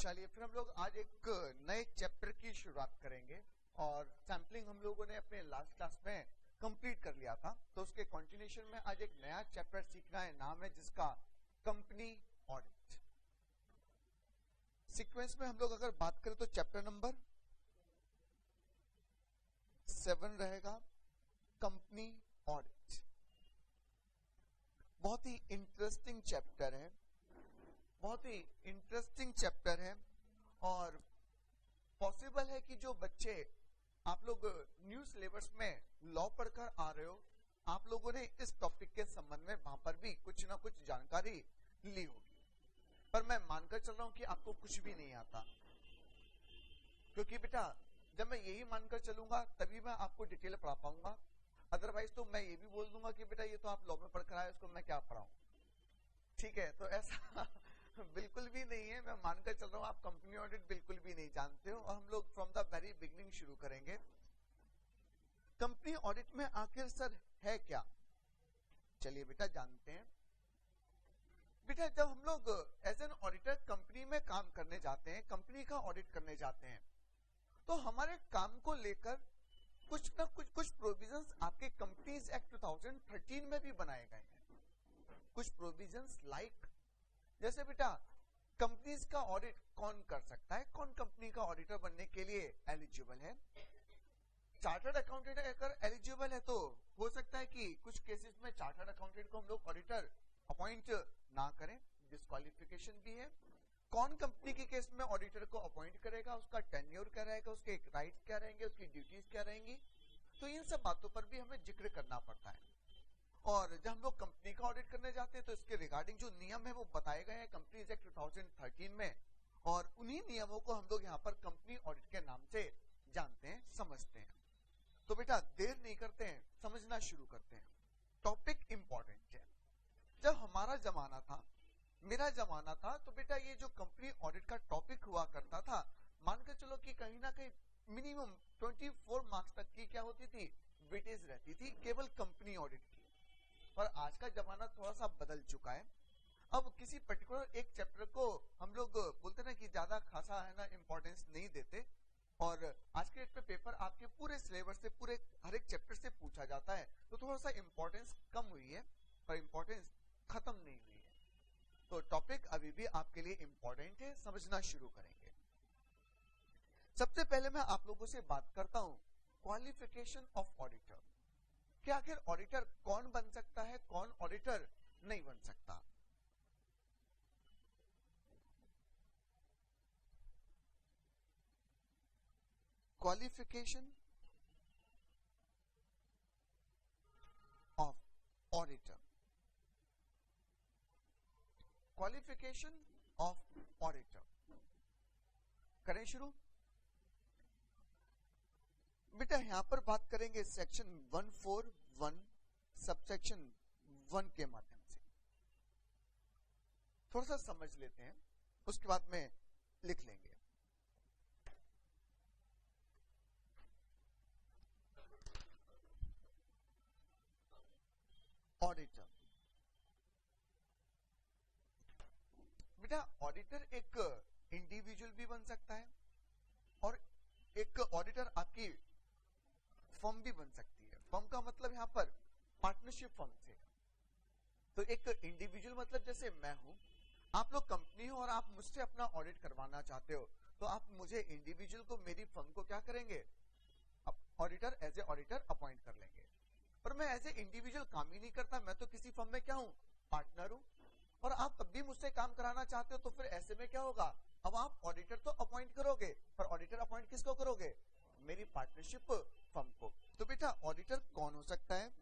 चलिए फिर हम लोग आज एक नए चैप्टर की शुरुआत करेंगे और सैम्पलिंग हम लोगों ने अपने लास्ट क्लास में कंप्लीट कर लिया था, तो उसके कंटिन्यूएशन में आज एक नया चैप्टर सीखना है, नाम है जिसका कंपनी ऑडिट। सीक्वेंस में हम लोग अगर बात करें तो चैप्टर नंबर 7 रहेगा, कंपनी ऑडिट। बहुत ही इंटरेस्टिंग चैप्टर है, बहुत ही इंटरेस्टिंग चैप्टर है और पॉसिबल है कि जो बच्चे आप लोग न्यू सिलेबस में लॉ पढ़कर आ रहे हो, आप लोगों ने इस टॉपिक के संबंध में वहां पर भी कुछ ना कुछ जानकारी ली होगी, पर मैं मानकर चल रहा हूं कि आपको कुछ भी नहीं आता, क्योंकि बेटा जब मैं यही मानकर चलूंगा तभी मैं आपको डिटेल पढ़ा पाऊंगा। अदरवाइज तो मैं ये भी बोल दूंगा कि बेटा ये तो आप लॉ में पढ़कर आए, उसको मैं क्या पढ़ाऊं। ठीक है, तो ऐसा बिल्कुल भी नहीं है। मैं मानकर चल रहा हूँ आप कंपनी ऑडिट बिल्कुल भी नहीं जानते हो और हम लोग फ्रॉम द वेरी बिगिनिंग शुरू करेंगे। कंपनी ऑडिट में आखिर सर है क्या, चलिए बेटा जानते हैं। बेटा जब हम लोग एज एन ऑडिटर कंपनी में काम करने जाते हैं, कंपनी का ऑडिट करने जाते हैं, तो हमारे काम को लेकर कुछ ना कुछ प्रोविजंस आपके कंपनीज एक्ट 2013 में भी बनाए गए हैं। कुछ प्रोविजंस लाइक जैसे बेटा कंपनीज का ऑडिट कौन कर सकता है, कौन कंपनी का ऑडिटर बनने के लिए एलिजिबल है। चार्टर्ड अकाउंटेंट अगर एलिजिबल है तो हो सकता है कि कुछ केसेस में चार्टर्ड अकाउंटेंट को हम लोग ऑडिटर अपॉइंट ना करें, डिस्क्वालिफिकेशन भी है। कौन कंपनी के केस में ऑडिटर को अपॉइंट करेगा, उसका टेन्योर क्या रहेगा, उसके राइट्स क्या रहेंगे, उसकी ड्यूटीज क्या रहेंगी, तो इन सब बातों पर भी हमें जिक्र करना पड़ता है। और जब हम लोग कंपनी का ऑडिट करने जाते हैं तो इसके रिगार्डिंग जो नियम है वो बताए गए हैं कंपनीज एक्ट 2013 में, और उन्हीं नियमों को हम लोग यहाँ पर कंपनी ऑडिट के नाम से जानते हैं, समझते हैं। तो बेटा देर नहीं करते हैं, समझना शुरू करते हैं। टॉपिक इंपॉर्टेंट है। जब हमारा जमाना था, मेरा जमाना था, तो बेटा ये जो कंपनी ऑडिट का टॉपिक हुआ करता था, मानकर चलो कि कहीं ना कहीं मिनिमम 24 मार्क्स तक की क्या होती थी, वेटेज रहती थी केवल कंपनी ऑडिट की। पर आज का जमाना थोड़ा सा बदल चुका है। अब किसी पर्टिकुलर एक चैप्टर को हम लोग बोलते ना कि ज्यादा खासा है ना इंपॉर्टेंस नहीं देते, और आज के डेट पे पेपर आपके पूरे सिलेबस से, पूरे हर एक चैप्टर से पूछा जाता है, तो थोड़ा सा इंपॉर्टेंस कम हुई है, पर इंपॉर्टेंस खत्म नहीं हुई है। तो टॉपिक अभी भी आपके लिए इंपॉर्टेंट है, समझना शुरू करेंगे। सबसे पहले मैं आप लोगों से बात करता हूं क्वालिफिकेशन ऑफ ऑडिटर। कि आखिर ऑडिटर कौन बन सकता है, कौन ऑडिटर नहीं बन सकता। Qualification of auditor, qualification of auditor. करें शुरू। बेटा यहां पर बात करेंगे सेक्शन 141 सबसेक्शन 1 के माध्यम से। थोड़ा सा समझ लेते हैं, उसके बाद में लिख लेंगे। ऑडिटर। बेटा ऑडिटर एक इंडिविजुअल भी बन सकता है और एक ऑडिटर आपकी फर्म भी बन सकती है। फर्म का मतलब यहां पर पार्टनरशिप फर्म से। तो एक इंडिविजुअल मतलब जैसे मैं हूं, आप लोग कंपनी हो और आप मुझसे अपना ऑडिट करवाना चाहते हो, तो आप मुझे इंडिविजुअल को, मेरी फर्म को क्या करेंगे, auditor as a auditor appoint कर लेंगे। पर मैं एज ए इंडिविजुअल काम ही नहीं करता, मैं तो किसी फर्म में क्या हूं, पार्टनर हूं, और आप तब भी मुझसे काम कराना चाहते हो, तो फिर ऐसे में क्या होगा, अब आप ऑडिटर तो अपॉइंट करोगे, पर ऑडिटर अपॉइंट किसको करोगे, मेरी पार्टनरशिप फर्म को। तो बेटा ऑडिटर कौन हो सकता है,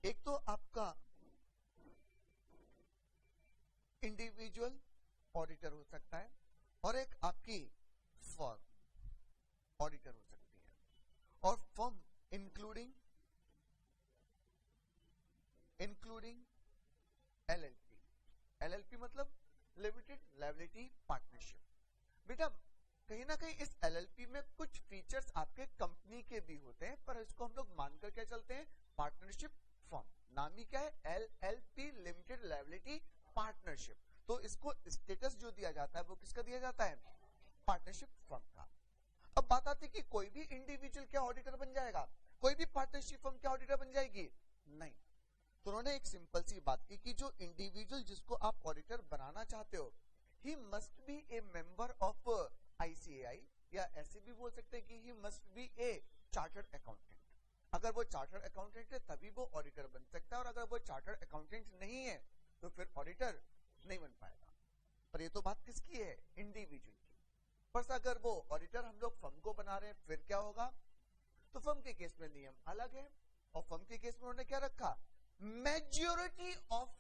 एक तो आपका इंडिविजुअल ऑडिटर हो सकता है और एक आपकी फर्म ऑडिटर हो सकती है। और फर्म इंक्लूडिंग एलएलपी। एलएलपी मतलब लिमिटेड लायबिलिटी पार्टनरशिप। बेटा कहीं ना कहीं इस एलएलपी में कुछ फीचर्स आपके कंपनी के भी होते हैं, पर इसको हम लोग मानकर क्या चलते हैं, पार्टनरशिप फर्म। नाम ही क्या है, एलएलपी लिमिटेड लायबिलिटी पार्टनरशिप। तो इसको स्टेटस जो दिया जाता है वो किसका दिया जाता है? पार्टनरशिप फर्म का। अब बात आती है कि कोई भी इंडिविजुअल क्या ऑडिटर बन जाएगा? कोई भी पार्टनरशिप फर्म क्या ऑडिटर बन जाएगी? नहीं। तो उन्होंने एक सिंपल सी बात की कि जो इंडिविजुअल जिसको आप ऑडिटर बनाना चाहते हो, ही must be A member of ICAI, या ऐसे भी बोल सकते हैं कि he must be A chartered accountant. अगर वो चार्टर्ड अकाउंटेंट है तभी वो ऑडिटर बन सकता है, और अगर वो चार्टर्ड अकाउंटेंट नहीं है तो फिर ऑडिटर नहीं बन पाएगा। पर ये तो बात किसकी है? इंडिविजुअल की। पर अगर वो ऑडिटर हम लोग फर्म को बना रहे हैं फिर क्या होगा? तो फर्म के केस में नियम अलग है, और फर्म के केस में उन्होंने क्या रखा? Majority of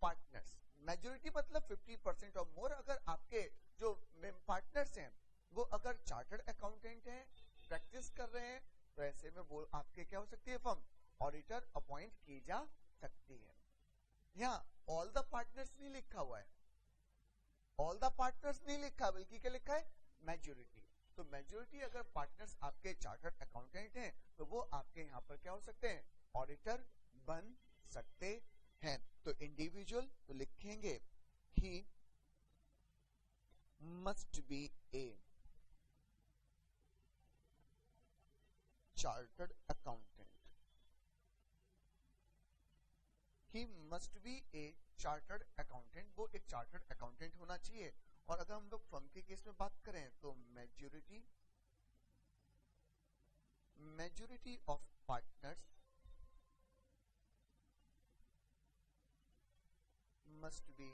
partners. मेजॉरिटी मतलब 50% और मोर। अगर आपके जो पार्टनर्स हैं वो अगर चार्टर्ड अकाउंटेंट हैं, प्रैक्टिस कर रहे हैं, तो ऐसे में वो आपके क्या हो सकती है? फर्म ऑडिटर अपॉइंट की जा सकती है। यहाँ ऑल द पार्टनर्स नहीं लिखा हुआ है, ऑल द पार्टनर्स नहीं लिखा, बल्कि क्या लिखा है? मेजॉरिटी। तो मेजॉरिटी अगर पार्टनर्स आपके चार्टर्ड अकाउंटेंट हैं तो वो आपके यहाँ पर क्या हो सकते हैं? ऑडिटर बन सकते हैं। तो इंडिविजुअल तो लिखेंगे ही must be A chartered accountant, he must be A chartered accountant. वो एक चार्टर्ड अकाउंटेंट होना चाहिए। और अगर हम लोग फर्म के केस में बात करें तो majority of partners must be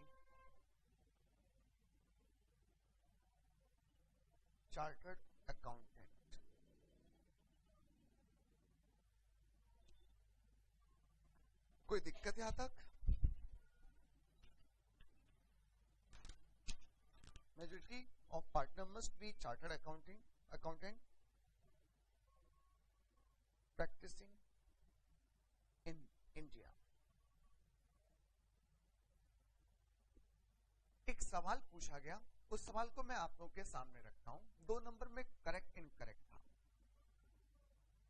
chartered accountant। कोई दिक्कत यहां तक? Majority of partner must be chartered accountant practising in India. एक सवाल पूछा गया, उस सवाल को मैं आप लोगों के सामने रखता हूं। 2 नंबर में करेक्ट इनकरेक्ट था,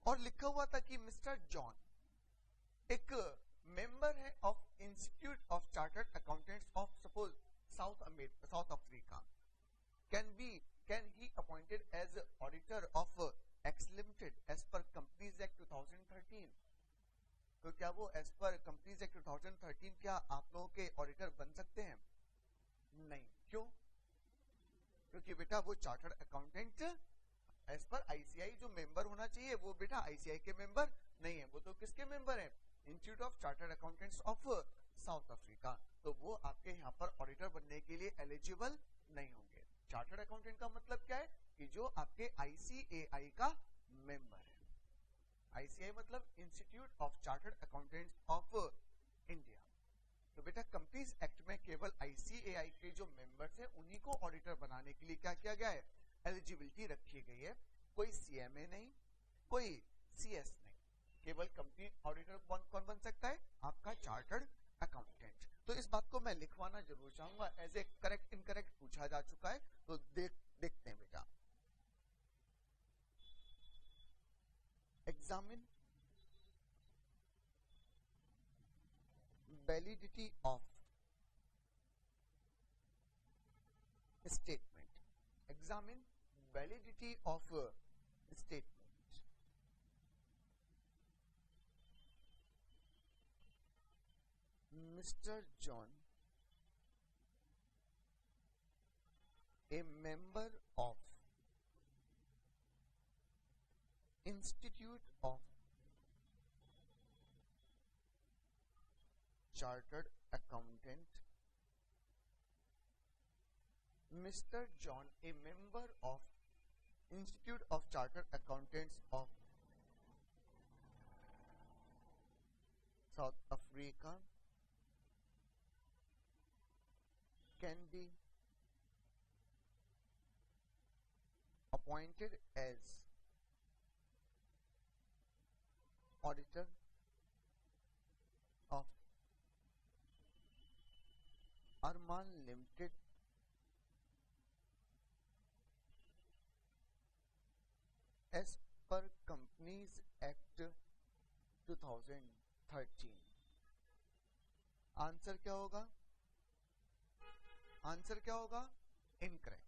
और लिखा हुआ था कि मिस्टर जॉन एक मेंबर है of institute of chartered accountants of suppose South Africa, can he appointed as auditor of X limited as per companies act 2013। तो क्या वो एज पर कंपनीज एक्ट 2013 क्या आप लोगों के ऑडिटर बन सकते हैं? नहीं। क्यों? क्योंकि बेटा वो chartered accountant as per ICI जो मेंबर होना चाहिए वो बेटा आईसीआई के मेंबर नहीं है, वो तो किसके मेंबर है? Institute of chartered accountants of south Africa. तो वो आपके यहाँ पर ऑडिटर बनने के लिए एलिजिबल नहीं होंगे। चार्टर्ड अकाउंटेंट का मतलब क्या है? कि जो आपके आईसीएआई का मेंबर है। आईसीआई मतलब institute of chartered accountants of India. तो बेटा कंपनीज एक्ट में केवल आईसीएआई के जो मेंबर्स हैं उन्हीं को ऑडिटर बनाने के लिए क्या किया गया है? एलिजिबिलिटी रखी गई है। कोई सीएमए नहीं, कोई सीएस नहीं, केवल कंपनी ऑडिटर कौन बन सकता है? आपका चार्टर्ड अकाउंटेंट। तो इस बात को मैं लिखवाना जरूर चाहूंगा, एज ए करेक्ट इनकरेक्ट पूछा जा चुका है। तो देखते हैं बेटा। Examine validity of statement। Examine validity of statement। Mr. John, a member of Institute of Chartered Accountant। Mr. John, a member of Institute of Chartered Accountants of South Africa, can be appointed as auditor of Arman Limited as per Companies Act 2013। Answer क्या होगा? Answer क्या होगा? Incorrect.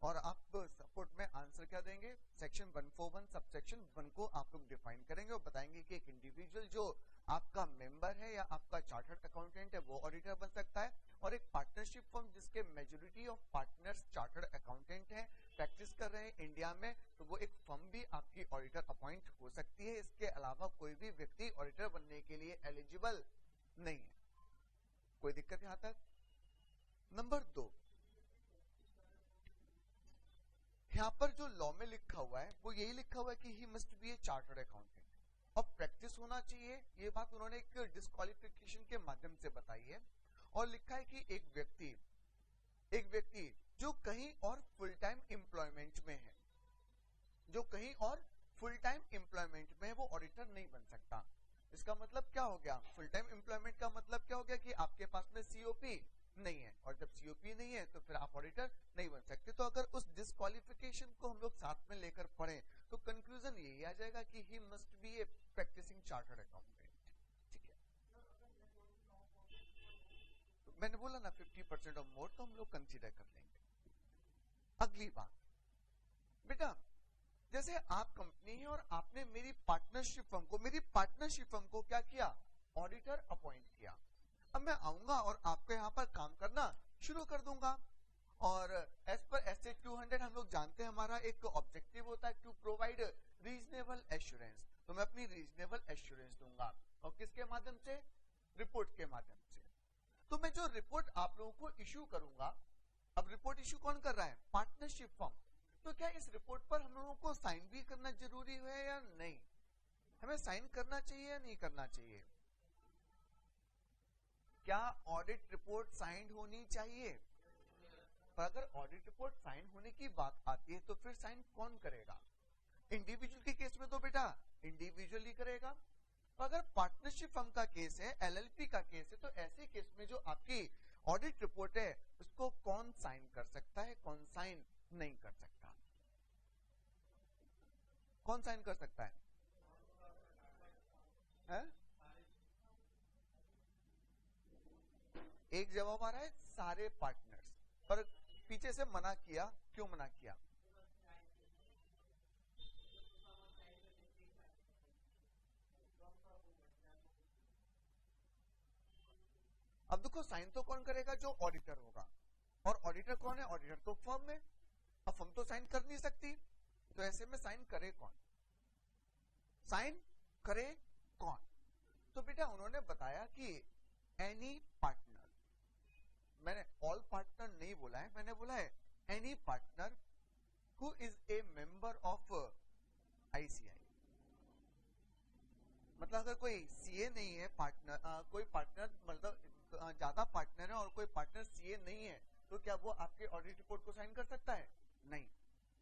और आप support में answer क्या देंगे? Section 141 subsection 1 को आप लोग डिफाइन करेंगे और बताएंगे कि एक इंडिविजुअल जो आपका मेंबर है या आपका चार्टर्ड अकाउंटेंट है वो ऑडिटर बन सकता है, और एक पार्टनरशिप फर्म जिसके majority of partners chartered accountant हैं, प्रैक्टिस कर रहे हैं इंडिया में, तो वो एक फर्म भी आपकी ऑडिटर अपॉइंट हो सकती है। इसके अलावा कोई भी व्यक्ति ऑडिटर बनने के लिए एलिजिबल नहीं है। कोई दिक्कत यहां तक? नंबर 2, यहाँ पर जो लॉ में लिखा हुआ है वो यही लिखा हुआ है कि he must be A chartered accountant, और प्रैक्टिस होना चाहिए। ये बात उन्होंने एक डिस्क्वालिफिकेशन के माध्यम से बताई है, और लिखा है कि एक व्यक्ति जो कहीं और फुल टाइम एम्प्लॉयमेंट में है, जो कहीं और फुल टाइम एम्प्लॉयमेंट में है, वो ऑडिटर नहीं बन सकता। इसका मतलब क्या हो गया? फुल टाइम एम्प्लॉयमेंट का मतलब क्या हो गया? कि आपके पास में सीओपी नहीं है, और जब सीओपी नहीं है तो फिर आप ऑडिटर नहीं बन सकते। तो अगर उस डिस्क्वालिफिकेशन को हम लोग साथ में लेकर पढ़ें तो कंक्लूजन यही आ जाएगा कि he must be a practising chartered accountant. ठीक है, तो मैंने बोला ना 50% और मोर, तो हम लोग कंसीडर कर लेंगे। अगली बात बेटा, जैसे आप कंपनी है और आपने मेरी पार्टनरशिप फर्म को क्या किया? ऑडिटर अपॉइंट किया। अब मैं आऊंगा और आपको यहाँ पर काम करना शुरू कर दूंगा, और एज पर एसए 200 हम लोग जानते हैं हमारा एक ऑब्जेक्टिव होता है टू प्रोवाइड रीजनेबल एश्योरेंस। तो मैं अपनी रीजनेबल एश्योरेंस दूंगा, और किसके माध्यम से? रिपोर्ट के माध्यम से। तो मैं जो रिपोर्ट आप लोगों को इश्यू करूंगा, अब रिपोर्ट इश्यू कौन कर रहा है? Partnership firm. तो क्या इस रिपोर्ट पर हम लोगों को साइन भी करना जरूरी है या नहीं? हमें साइन करना चाहिए या नहीं करना चाहिए? क्या ऑडिट रिपोर्ट साइंड होनी चाहिए? पर अगर ऑडिट रिपोर्ट साइन होने की बात आती है तो फिर साइन कौन करेगा? इंडिविजुअल के केस में तो बेटा इंडिविजुअल ही करेगा। तो अगर पार्टनरशिप फर्म का केस है, एलएलपी का केस है, तो ऐसे केस में जो आपकी ऑडिट रिपोर्ट है उसको कौन साइन कर सकता है, कौन साइन नहीं कर सकता? कौन साइन कर सकता है? एक जवाब आ रहा है सारे पार्टनर्स, पर पीछे से मना किया। क्यों मना किया? अब देखो, साइन तो कौन करेगा? जो ऑडिटर होगा, और ऑडिटर कौन है? ऑडिटर तो फर्म है। अब फर्म तो साइन कर नहीं सकती, तो ऐसे में साइन करे कौन? साइन करे कौन? तो बेटा उन्होंने बताया कि एनी पार्टनर, मैंने ऑल पार्टनर नहीं बोला है, मैंने बोला है any partner who is a member of ICI. मतलब अगर कोई सीए नहीं है पार्टनर, कोई पार्टनर मतलब ज्यादा पार्टनर है और कोई पार्टनर सीए नहीं है, तो क्या वो आपके ऑडिट रिपोर्ट को साइन कर सकता है? नहीं।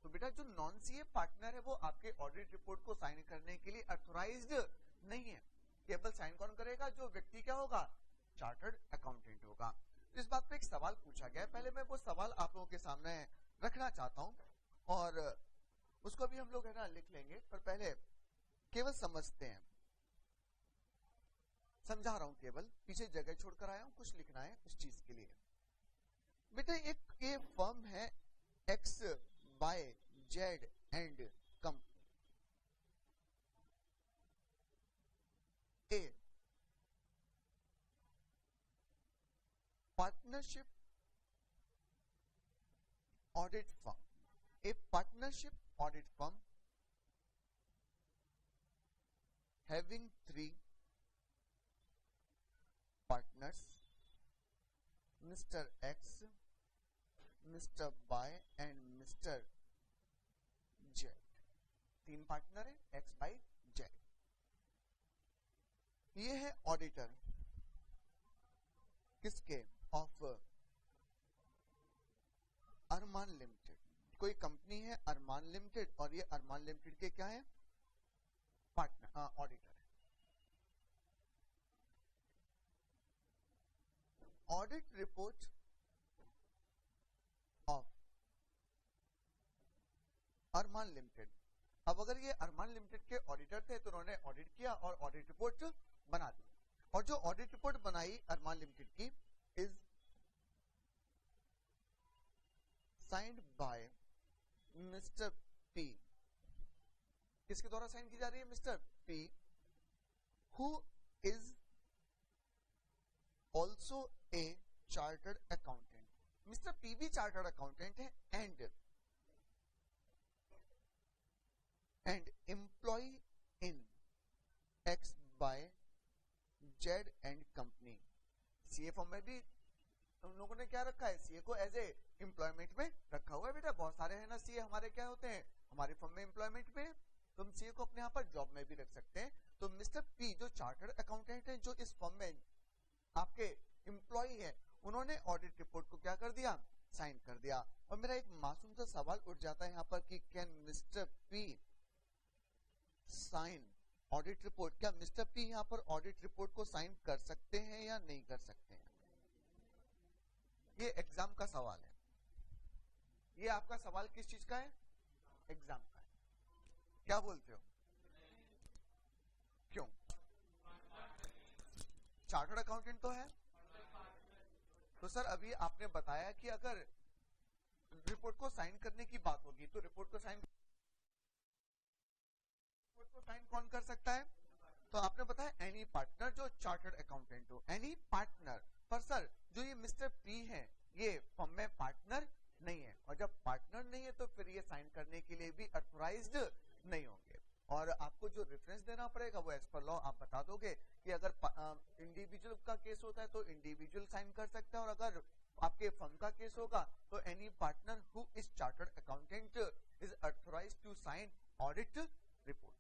तो बेटा जो नॉन सीए पार्टनर है वो आपके ऑडिट रिपोर्ट को साइन करने के लिए अथोराइज्ड नहीं है। केवल साइन कौन करेगा? जो व्यक्ति क्या होगा? चार्टर्ड अकाउंटेंट होगा। इस बात पे एक सवाल पूछा गया है, पहले मैं वो सवाल आप लोगों के सामने रखना चाहता हूं, और उसको भी हम लोग है ना लिख लेंगे, पर पहले केवल समझते हैं। समझा रहा हूं, केवल पीछे जगह छोड़कर आया हूं, कुछ लिखना है उस चीज के लिए। बेटा एक ये फर्म है X Y Z and company. A partnership audit firm, a partnership audit firm having 3 partners, Mr. X, Mr. Y and Mr. Z। 3 partner है, X, Y, Z। ये है ऑडिटर किसके? Of Arman limited. कोई कंपनी है अरमान limited, और ये अरमान limited के क्या है? पार्टनर, ऑडिटर है। Audit report of Arman limited. अब अगर ये अरमान लिमिटेड के ऑडिटर थे तो उन्होंने ऑडिट किया और ऑडिट रिपोर्ट बना दी। और जो ऑडिट रिपोर्ट बनाई अरमान लिमिटेड की is signed by mister P. किसके द्वारा साइन की जा रही है? Mister P, who is also a chartered accountant. Mister P भी चार्टर्ड अकाउंटेंट है and employ in X by Z and company. CA form में भी हम लोगों ने क्या रखा है? सीए को एज ए एम्प्लॉयमेंट में रखा हुआ है। बेटा बहुत सारे हैं ना सीए हमारे, क्या होते हैं हमारे फर्म में एम्प्लॉयमेंट में, तो हम सीए को अपने यहाँ पर जॉब में भी रख सकते हैं। तो मिस्टर पी जो चार्टर्ड अकाउंटेंट है, जो इस फर्म में आपके एम्प्लॉय है, उन्होंने ऑडिट रिपोर्ट को क्या कर दिया? साइन कर दिया। और मेरा एक मासूम सा सवाल उठ जाता है यहाँ पर कि can mister P sign audit report? क्या मिस्टर पी यहाँ पर ऑडिट रिपोर्ट को साइन कर सकते हैं या नहीं कर सकते हैं? ये एग्जाम का सवाल है। ये आपका सवाल किस चीज का है? एग्जाम का है। क्या बोलते हो? क्यों? चार्टर्ड अकाउंटेंट तो है। तो सर अभी आपने बताया कि अगर रिपोर्ट को साइन करने की बात होगी तो रिपोर्ट को साइन कौन कर सकता है? तो आपने बताया एनी पार्टनर जो चार्टर्ड अकाउंटेंट हो, एनी पार्टनर। पर सर जो ये मिस्टर पी है ये फर्म में पार्टनर नहीं है, और जब पार्टनर नहीं है तो फिर ये साइन करने के लिए भी अथोराइज्ड नहीं होंगे। और आपको जो रेफरेंस देना पड़ेगा वो एज पर लॉ आप बता दोगे कि अगर इंडिविजुअल का केस होता है तो इंडिविजुअल साइन कर सकता है, और अगर आपके फर्म का केस होगा तो any partner who is chartered accountant is authorised to sign audit report.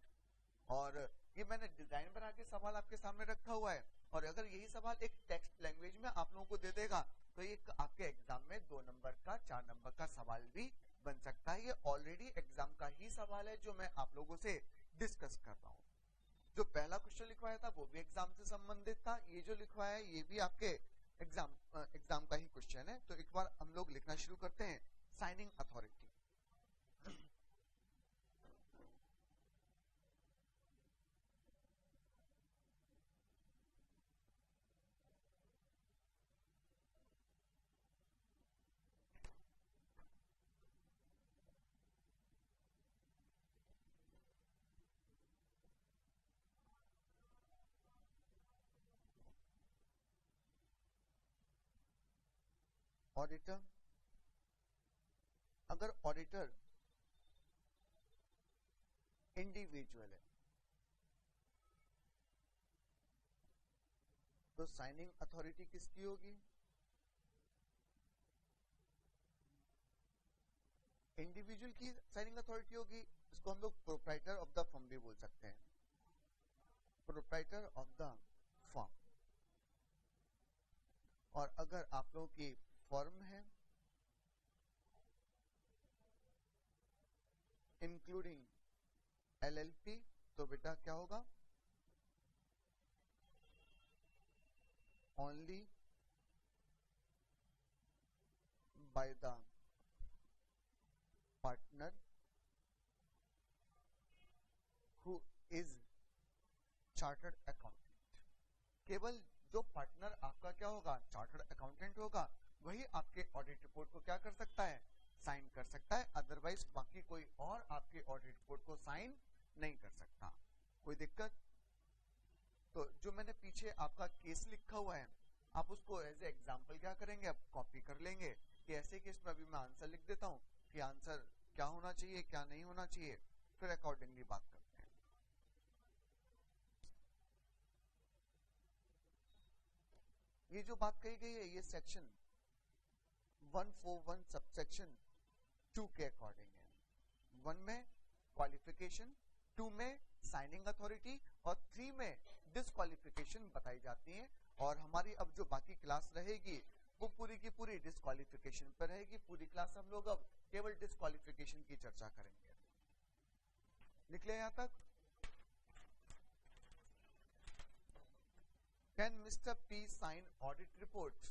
और ये मैंने डिजाइन बना के सवाल आपके सामने रखा हुआ है, और अगर यही सवाल एक टेक्स्ट लैंग्वेज में आप लोगों को दे देगा तो ये आपके एग्जाम में 2 नंबर का 4 नंबर का सवाल भी बन सकता है। ये ऑलरेडी एग्जाम का ही सवाल है जो मैं आप लोगों से डिस्कस कर रहा हूँ। जो पहला क्वेश्चन लिखवाया था वो भी एग्जाम से संबंधित था, ये जो लिखवाया है ये भी आपके एग्जाम का ही क्वेश्चन है। तो एक बार हम लोग लिखना शुरू करते हैं। Signing authority, auditor. अगर ऑडिटर इंडिविजुअल है तो साइनिंग अथॉरिटी किसकी होगी? इंडिविजुअल की साइनिंग अथॉरिटी होगी। इसको हम लोग प्रोप्राइटर ऑफ द फर्म भी बोल सकते हैं, प्रोप्राइटर ऑफ द फर्म। और अगर आप लोगों की फर्म है इंक्लूडिंग एलएलपी तो बेटा क्या होगा? Only by the partner who is chartered accountant. केवल जो पार्टनर आपका क्या होगा? चार्टर्ड अकाउंटेंट होगा, वही आपके ऑडिट रिपोर्ट को क्या कर सकता है? साइन कर सकता है। अदरवाइज बाकी कोई और आपके ऑडिट रिपोर्ट को साइन नहीं कर सकता। कोई दिक्कत? तो जो मैंने पीछे आपका केस लिखा हुआ है आप उसको एज ए एग्जाम्पल क्या करेंगे? आप कॉपी कर लेंगे कि ऐसे केस में अभी मैं आंसर लिख देता हूँ कि आंसर क्या होना चाहिए क्या नहीं होना चाहिए, फिर अकॉर्डिंगली बात करते हैं। ये जो बात कही गई है ये सेक्शन 141 सबसेक्शन 2 के अकॉर्डिंग है। 1 में क्वालिफिकेशन, 2 में साइनिंग अथॉरिटी और 3 में डिस्क्वालिफिकेशन बताई जाती है। और हमारी अब जो बाकी क्लास रहेगी वो पूरी की पूरी डिस्क्वालिफिकेशन पर रहेगी। पूरी क्लास हम लोग अब केवल डिस्क्वालिफिकेशन की चर्चा करेंगे। निकले यहां तक? Can mister P sign audit report?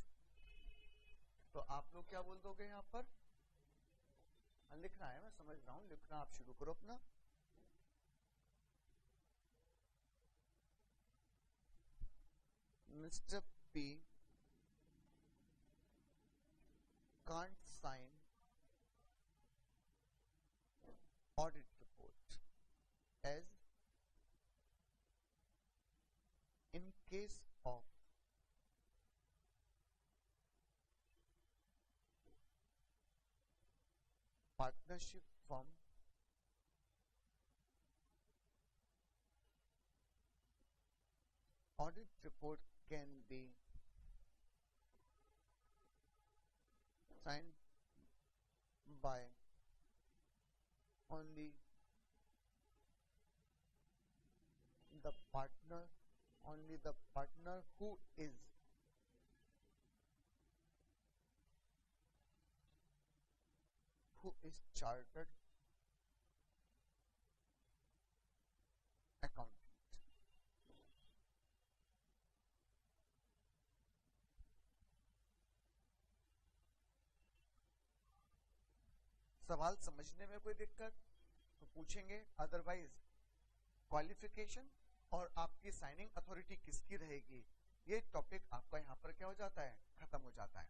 तो आप लोग क्या बोल दोगे यहां पर? लिखना है, मैं समझ रहा हूं, लिखना आप शुरू करो अपना। Mr. P can't sign audit report as in case of partnership firm audit report can be signed by only the partner who is chartered accountant. सवाल समझने में कोई दिक्कत तो पूछेंगे, अदरवाइज क्वालिफिकेशन और आपकी साइनिंग अथॉरिटी किसकी रहेगी, ये टॉपिक आपका यहाँ पर क्या हो जाता है, खत्म हो जाता है।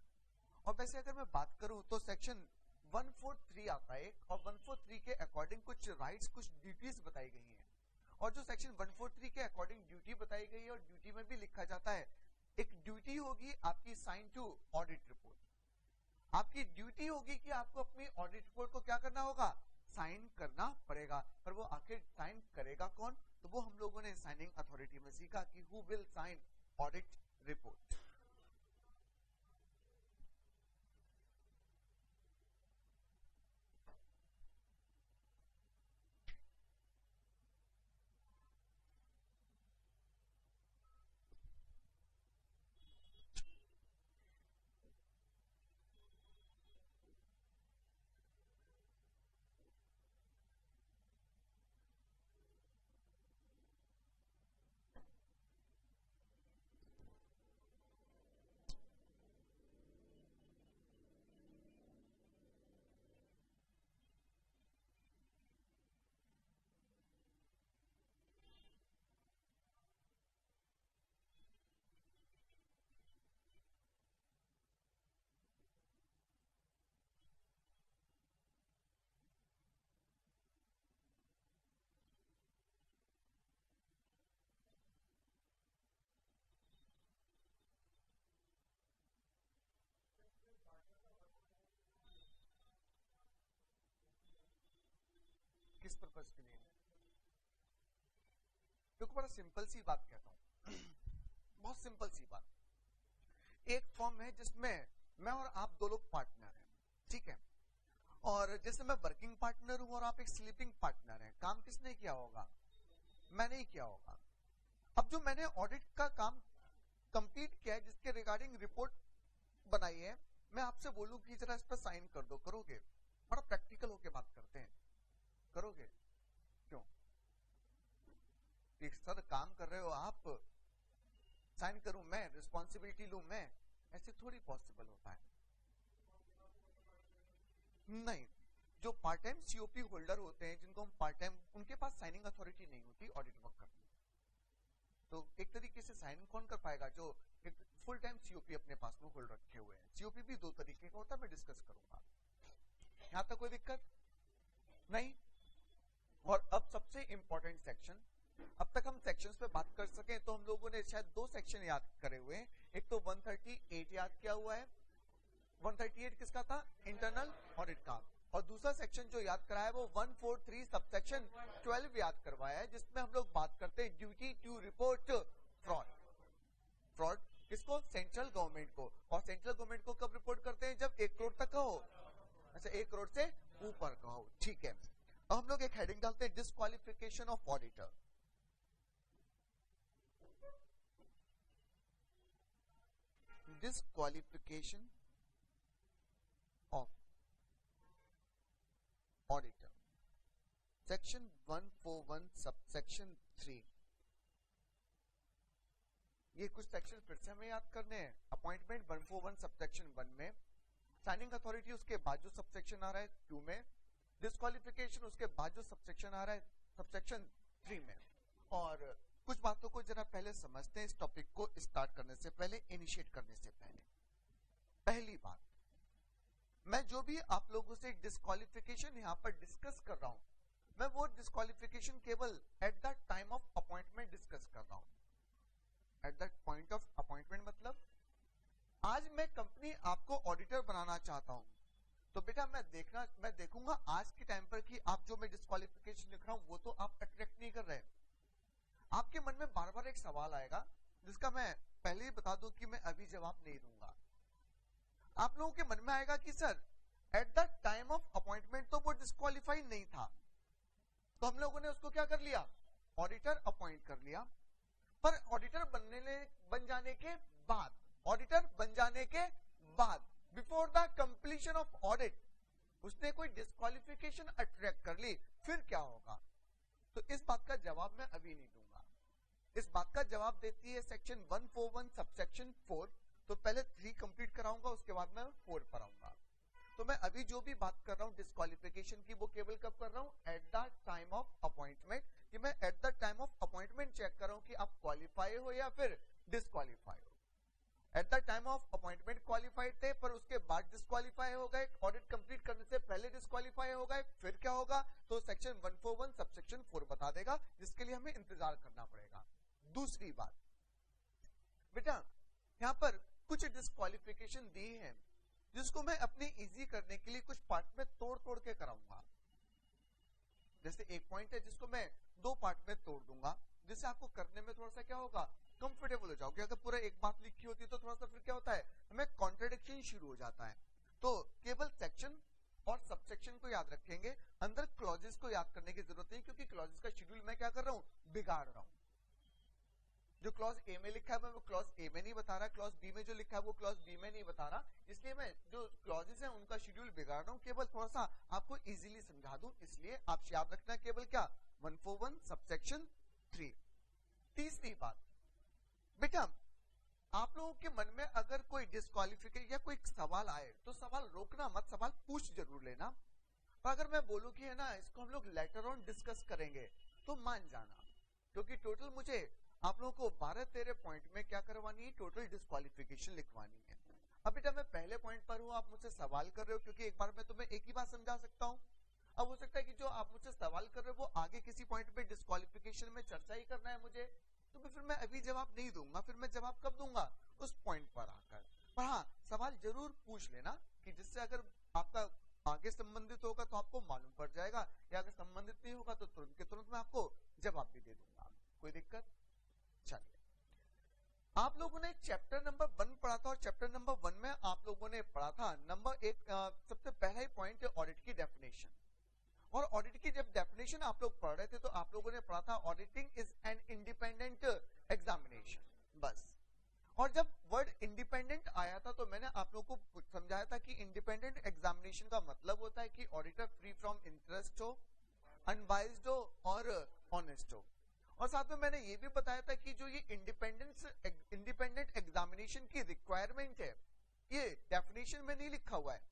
और वैसे अगर मैं बात करूं तो सेक्शन 143 आता है और 143 के अकॉर्डिंग कुछ राइट्स कुछ ड्यूटीज बताई गई हैं, और जो सेक्शन 143 के अकॉर्डिंग ड्यूटी बताई गई है और ड्यूटी में भी लिखा जाता है, एक ड्यूटी होगी आपकी साइन टू ऑडिट रिपोर्ट। आपकी ड्यूटी होगी कि आपको अपनी ऑडिट रिपोर्ट को क्या करना होगा, साइन करना पड़ेगा। पर वो आखिर साइन करेगा कौन, तो वो हम लोगों ने साइनिंग अथॉरिटी में सीखा कि who will sign audit report. किस पर्पस के लिए, देखो बड़ा सिंपल सी बात कहता हूं बहुत सिंपल सी बात। एक फॉर्म है जिसमें मैं और आप दो लोग पार्टनर हैं, ठीक है, और जैसे मैं वर्किंग पार्टनर हूं और आप एक स्लीपिंग पार्टनर हैं। काम किसने किया होगा, मैंने ही किया होगा। अब जो मैंने ऑडिट का काम कंप्लीट किया है, जिसके रिगार्डिंग रिपोर्ट बनाई है, मैं आपसे बोलूं कि जरा इस पर साइन कर दो, करोगे? बड़ा प्रैक्टिकल होके बात करते हैं, करोगे? क्यों? एक सर काम कर रहे हो आप, साइन करूं मैं, रिस्पॉन्सिबिलिटी लूं मैं, ऐसे थोड़ी पॉसिबल होता है। नहीं, जो पार्ट टाइम सीओपी होल्डर होते हैं, जिनको हम पार्ट टाइम, उनके पास साइनिंग अथॉरिटी नहीं होती ऑडिट वर्क करने। तो एक तरीके से साइन कौन कर पाएगा, जो एक फुल टाइम सीओपी अपने पास में होल्ड रखे हुए हैं। सीओपी भी दो तरीके का होता है, मैं डिस्कस करूंगा। यहां तक कोई दिक्कत नहीं। और अब सबसे इंपॉर्टेंट सेक्शन, अब तक हम सेक्शंस पे बात कर सके तो हम लोगों ने शायद दो सेक्शन याद करे हुए हैं। एक तो 138 याद किया हुआ है, 138 किसका था, इंटरनल ऑडिट का, और दूसरा सेक्शन जो याद कराया वो 143 सबसेक्शन 12 याद करवाया है, जिसमें हम लोग बात करते हैं duty to report fraud. Fraud किसको, सेंट्रल गवर्नमेंट को। और सेंट्रल गवर्नमेंट को कब रिपोर्ट करते हैं, जब 1 करोड़ तक का हो। अच्छा, 1 करोड़ से ऊपर का हो, ठीक है। अब हम लोग एक हेडिंग डालते हैं, disqualification of auditor. Disqualification of auditor, section 141 subsection 3। ये कुछ सेक्शन फिर से हमें याद करने हैं। अपॉइंटमेंट 141 सबसेक्शन 1 में, साइनिंग अथॉरिटी उसके बाद जो सबसेक्शन आ रहा है 2 में, डिस्क्वालिफिकेशन उसके बाद जो सबसेक्शन आ रहा है सबसेक्शन 3 में, और कुछ बातों को जरा पहले समझते हैं इस टॉपिक को स्टार्ट करने से पहले, इनिशिएट करने से पहले। पहली बात, मैं जो भी आप लोगों से डिस्क्वालिफिकेशन यहाँ पर डिस्कस कर रहा हूं, मैं वो डिस्क्वालिफिकेशन केवल eight the time of appointment discuss कर रहा हूं। At the point of appointment मतलब आज मैं कंपनी आपको ऑडिटर बनाना चाहता हूं, तो बेटा मैं देखूंगा आज के टाइम पर कि आप जो मैं डिस्क्वालिफिकेशन लिख रहा हूं वो तो आप अट्रैक्ट नहीं कर रहे। आपके मन में बार बार एक सवाल आएगा जिसका मैं पहले ही बता दूं कि मैं अभी जवाब नहीं दूंगा। आप लोगों के मन में आएगा कि sir eight the time of appointment तो वो डिस्क्वालीफाई नहीं था, तो हम लोगों ने उसको क्या कर लिया, ऑडिटर अपॉइंट कर लिया। पर ऑडिटर बन जाने के बाद, ऑडिटर बन जाने के बाद before the completion of audit उसने कोई डिस्क्वालिफिकेशन अट्रैक्ट कर ली, फिर क्या होगा? तो इस बात का जवाब मैं अभी नहीं दूंगा। इस बात का जवाब देती है सेक्शन 141 सबसेक्शन 4। तो पहले 3 कंप्लीट कराऊंगा, उसके बाद मैं 4 पर आऊंगा। तो मैं अभी जो भी बात कर रहा हूं डिस्क्वालिफिकेशन की, वो केवल कब कर रहा हूं, at the time of appointment. कि मैं at the time of appointment check कर रहा हूं कि आप क्वालिफाई हो या फिर डिस्क्वालीफाई हो। Eight the time of appointment qualified थे, पर उसके बाद डिस्क्वालीफाई हो गए, ऑडिट कंप्लीट करने से पहले डिस्क्वालीफाई हो गए, फिर क्या होगा? तो सेक्शन 141 सबसेक्शन 4 बता देगा, जिसके लिए हमें इंतजार करना पड़ेगा। दूसरी बात, बेटा यहाँ पर कुछ डिस्क्वालिफिकेशन दी है जिसको मैं अपने इजी करने के लिए कुछ पार्ट में तोड़ तोड़ के कराऊंगा। जैसे एक पॉइंट है जिसको मैं 2 पार्ट में तोड़ दूंगा, जिससे आपको करने में थोड़ा सा क्या होगा, कंफर्टेबल हो जाओगे। अगर पूरा एक बात लिखी होती तो थोड़ा सा फिर क्या होता है, हमें कॉन्ट्रडिक्शन शुरू हो जाता है। तो केवल सेक्शन और सबसेक्शन को याद रखेंगे, अंदर क्लॉजेस को याद करने की जरूरत नहीं, क्योंकि क्लॉजेस का शेड्यूल मैं क्या कर रहा हूं, बिगाड़ रहा हूं। जो क्लॉज ए में लिखा है मैं वो क्लॉज ए में नहीं बता रहा, क्लॉज बी में जो लिखा है वो क्लॉज बी में नहीं बता रहा, इसलिए मैं जो क्लॉजेस हैं उनका शेड्यूल बिगाड़ रहा हूं, केवल थोड़ा सा आपको इजीली समझा दूं। इसलिए आप याद रखना केवल क्या, 141 सबसेक्शन 3। तीसरी बात, बेटा आप लोगों के मन में अगर कोई डिस्क्वालिफिकेशन या कोई सवाल आए तो सवाल रोकना मत, सवाल पूछ जरूर लेना। पर अगर मैं बोलूं कि है ना इसको हम लोग लेटर ऑन डिस्कस करेंगे तो मान जाना, क्योंकि टोटल मुझे आप लोगों को 12-13 पॉइंट में क्या करवानी है, टोटल डिस्क्वालिफिकेशन लिखवानी है। अब बेटा मैं पहले पॉइंट पर हूं, आप मुझसे सवाल कर रहे हो, क्योंकि एक बार मैं तुम्हें एक ही बात समझा सकता हूं। अब हो सकता है कि जो आप मुझसे सवाल कर रहे हो वो आगे किसी पॉइंट पे डिस्क्वालिफिकेशन में चर्चा ही करना है मुझे, तो फिर मैं अभी जवाब नहीं दूंगा। फिर मैं जवाब कब दूंगा, उस पॉइंट पर आकर। पर हाँ, सवाल जरूर पूछ लेना कि जिससे अगर आपका आगे संबंधित होगा तो आपको मालूम पड़ जाएगा, या अगर संबंधित नहीं होगा तो तुरंत के तुरंत मैं आपको जवाब भी दे दूंगा, कोई दिक्कत। चलिए, आप लोगों ने चैप्टर नंबर 1 पढ़ा था, और चैप्टर नंबर 1 में आप लोगों ने पढ़ा था नंबर 1, सबसे पहला ही पॉइंट है ऑडिट की डेफिनेशन। और ऑडिट की जब डेफिनेशन आप लोग पढ़ रहे थे तो आप लोगों ने पढ़ा था auditing is an independent examination, बस। और जब वर्ड इंडिपेंडेंट आया था तो मैंने आप लोगों को समझाया था कि इंडिपेंडेंट एग्जामिनेशन का मतलब होता है कि ऑडिटर फ्री फ्रॉम इंटरेस्ट हो, अनबाइज्ड हो और ऑनेस्ट हो। और साथ में मैंने ये भी बताया था कि जो ये इंडिपेंडेंट एग्जामिनेशन की रिक्वायरमेंट है, ये डेफिनेशन में नहीं लिखा हुआ है,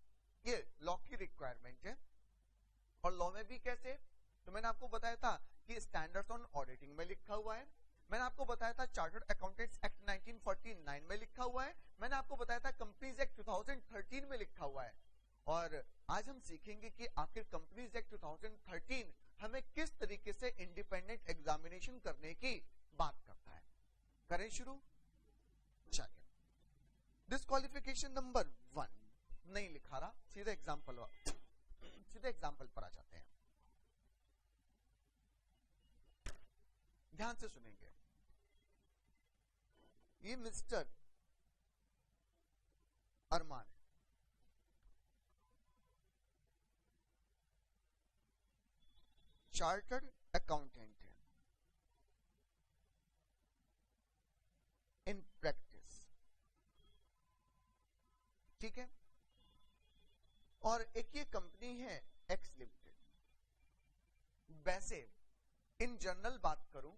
ये लॉ की रिक्वायरमेंट है। और लॉ में भी कैसे, तो मैंने आपको बताया था कि स्टैंडर्ड्स ऑन ऑडिटिंग में लिखा हुआ है, मैंने आपको बताया था चार्टर्ड अकाउंटेंट्स एक्ट 1949 में लिखा हुआ है, मैंने आपको बताया था कंपनीज एक्ट 2013 में लिखा हुआ है। और आज हम सीखेंगे कि आखिर कंपनीज एक्ट 2013 हमें किस तरीके से इंडिपेंडेंट एग्जामिनेशन करने की बात करता है। करें शुरू। चलिए, डिस्क्वालिफिकेशन नंबर 1 नहीं लिखा रहा, सीधे एग्जाम्पल पर आ जाते हैं। ध्यान से सुनेंगे। ये मिस्टर अरमान है, चार्टर्ड अकाउंटेंट है इन प्रैक्टिस, ठीक है। और एक ये कंपनी है एक्स लिमिटेड। वैसे इन जनरल बात करूं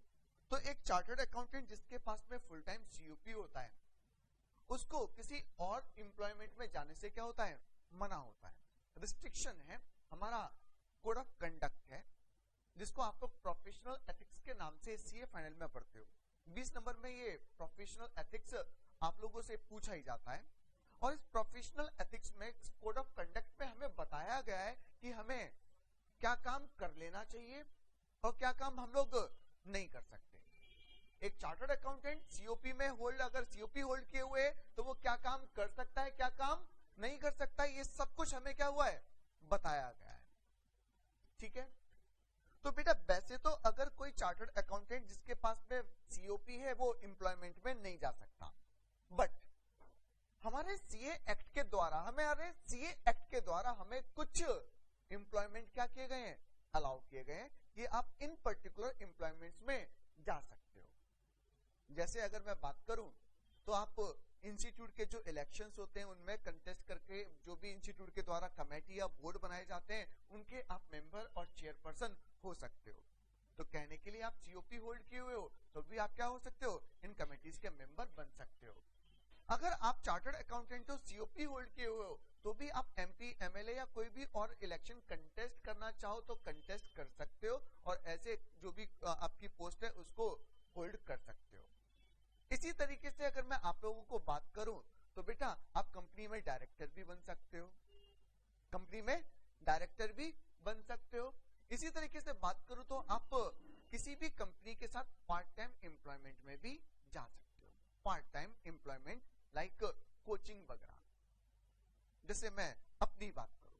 तो एक चार्टर्ड अकाउंटेंट जिसके पास में फुल टाइम सीयूपी होता है, उसको किसी और एम्प्लॉयमेंट में जाने से क्या होता है, मना होता है, रिस्ट्रिक्शन है, हमारा कोड ऑफ कंडक्ट है। जिसको आप लोग प्रोफेशनल एथिक्स के नाम से सीए फाइनल में पढ़ते हो। 20 नंबर में ये प्रोफेशनल एथिक्स आप लोगों से पूछा ही जाता है। और इस प्रोफेशनल एथिक्स में कोड ऑफ कंडक्ट में हमें बताया गया है कि हमें क्या काम कर लेना चाहिए और क्या काम हम लोग नहीं कर सकते। एक चार्टर्ड अकाउंटेंट सीओपी में होल्ड, अगर सीओपी होल्ड किए हुए तो वो क्या काम कर सकता है, क्या काम नहीं कर सकता है, ये सब कुछ हमें क्या हुआ है, बताया गया है। ठीक है, तो बेटा वैसे तो अगर कोई चार्टर्ड अकाउंटेंट जिसके पास में सीओपी है वो एम्प्लॉयमेंट में नहीं जा सकता, बट हमारे सीए एक्ट के द्वारा हमें कुछ एम्प्लॉयमेंट क्या किए गए हैं, अलाउ किए गए हैं कि आप इन पर्टिकुलर एम्प्लॉयमेंट्स में जा सकते हो। जैसे अगर मैं बात करूं तो आप इंस्टीट्यूट के जो इलेक्शंस होते हैं उनमें कंटेस्ट करके जो भी इंस्टीट्यूट के द्वारा कमेटी या बोर्ड बनाए जाते हैं उनके आप मेंबर और चेयरपर्सन हो सकते हो। तो कहने के लिए आप सीओपी होल्ड किए हुए हो तो भी आप क्या हो सकते हो, इन कमेटीज के मेंबर बन सकते हो। अगर आप चार्टर्ड अकाउंटेंट हो, सीओपी होल्ड किए हुए हो, तो भी आप एमपी, एमएलए या कोई भी और इलेक्शन कंटेस्ट करना चाहो तो कंटेस्ट कर सकते हो और ऐसे जो भी आपकी पोस्ट है उसको होल्ड कर सकते हो। इसी तरीके से अगर मैं आप लोगों को बात करूं तो बेटा आप कंपनी में डायरेक्टर भी बन सकते हो, इसी तरीके से बात करूं तो आप किसी भी कंपनी के साथ पार्ट टाइम एम्प्लॉयमेंट में भी जा सकते हो। Part time employment like coaching वगैरह। जैसे मैं अपनी बात करूं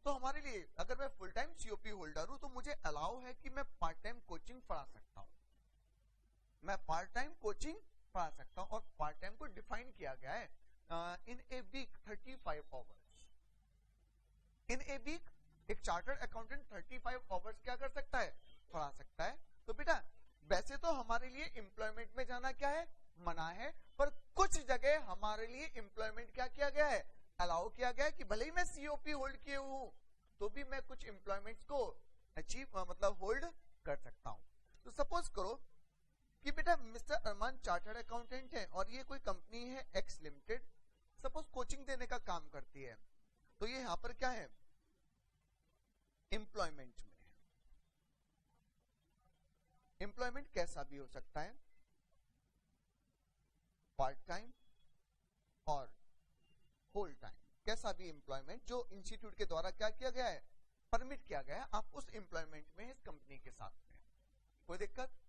तो हमारे लिए अगर मैं फुल टाइम सीओपी होल्डर हूं तो मुझे अलाउ है कि मैं पार्ट टाइम कोचिंग पढ़ा सकता हूं। और पार्ट टाइम को डिफाइन किया गया है इन a week 35 hours. In a week एक चार्टर्ड अकाउंटेंट 35 आवर्स क्या कर सकता है, पढ़ा सकता है। तो बेटा वैसे तो हमारे लिए एम्प्लॉयमेंट में जाना क्या है, मना है, पर कुछ जगह हमारे लिए एम्प्लॉयमेंट क्या किया गया है, अलाउ किया गया है कि भले ही मैं सीओपी होल्ड किए हूं तो भी मैं कुछ एम्प्लॉयमेंट्स को अचीव होल्ड कर सकता हूं। तो सपोज करो कि बेटा मिस्टर अरमान चार्टर्ड अकाउंटेंट है और ये कोई कंपनी है एक्स लिमिटेड, सपोज कोचिंग देने का काम करती है। तो ये यहां पर क्या है, एम्प्लॉयमेंट में। एम्प्लॉयमेंट कैसा भी हो सकता है, पार्ट टाइम और होल टाइम, कैसा भी एम्प्लॉयमेंट जो इंस्टीट्यूट के द्वारा क्या किया गया है, परमिट किया गया है, आप उस एम्प्लॉयमेंट में इस कंपनी के साथ में, कोई दिक्कत।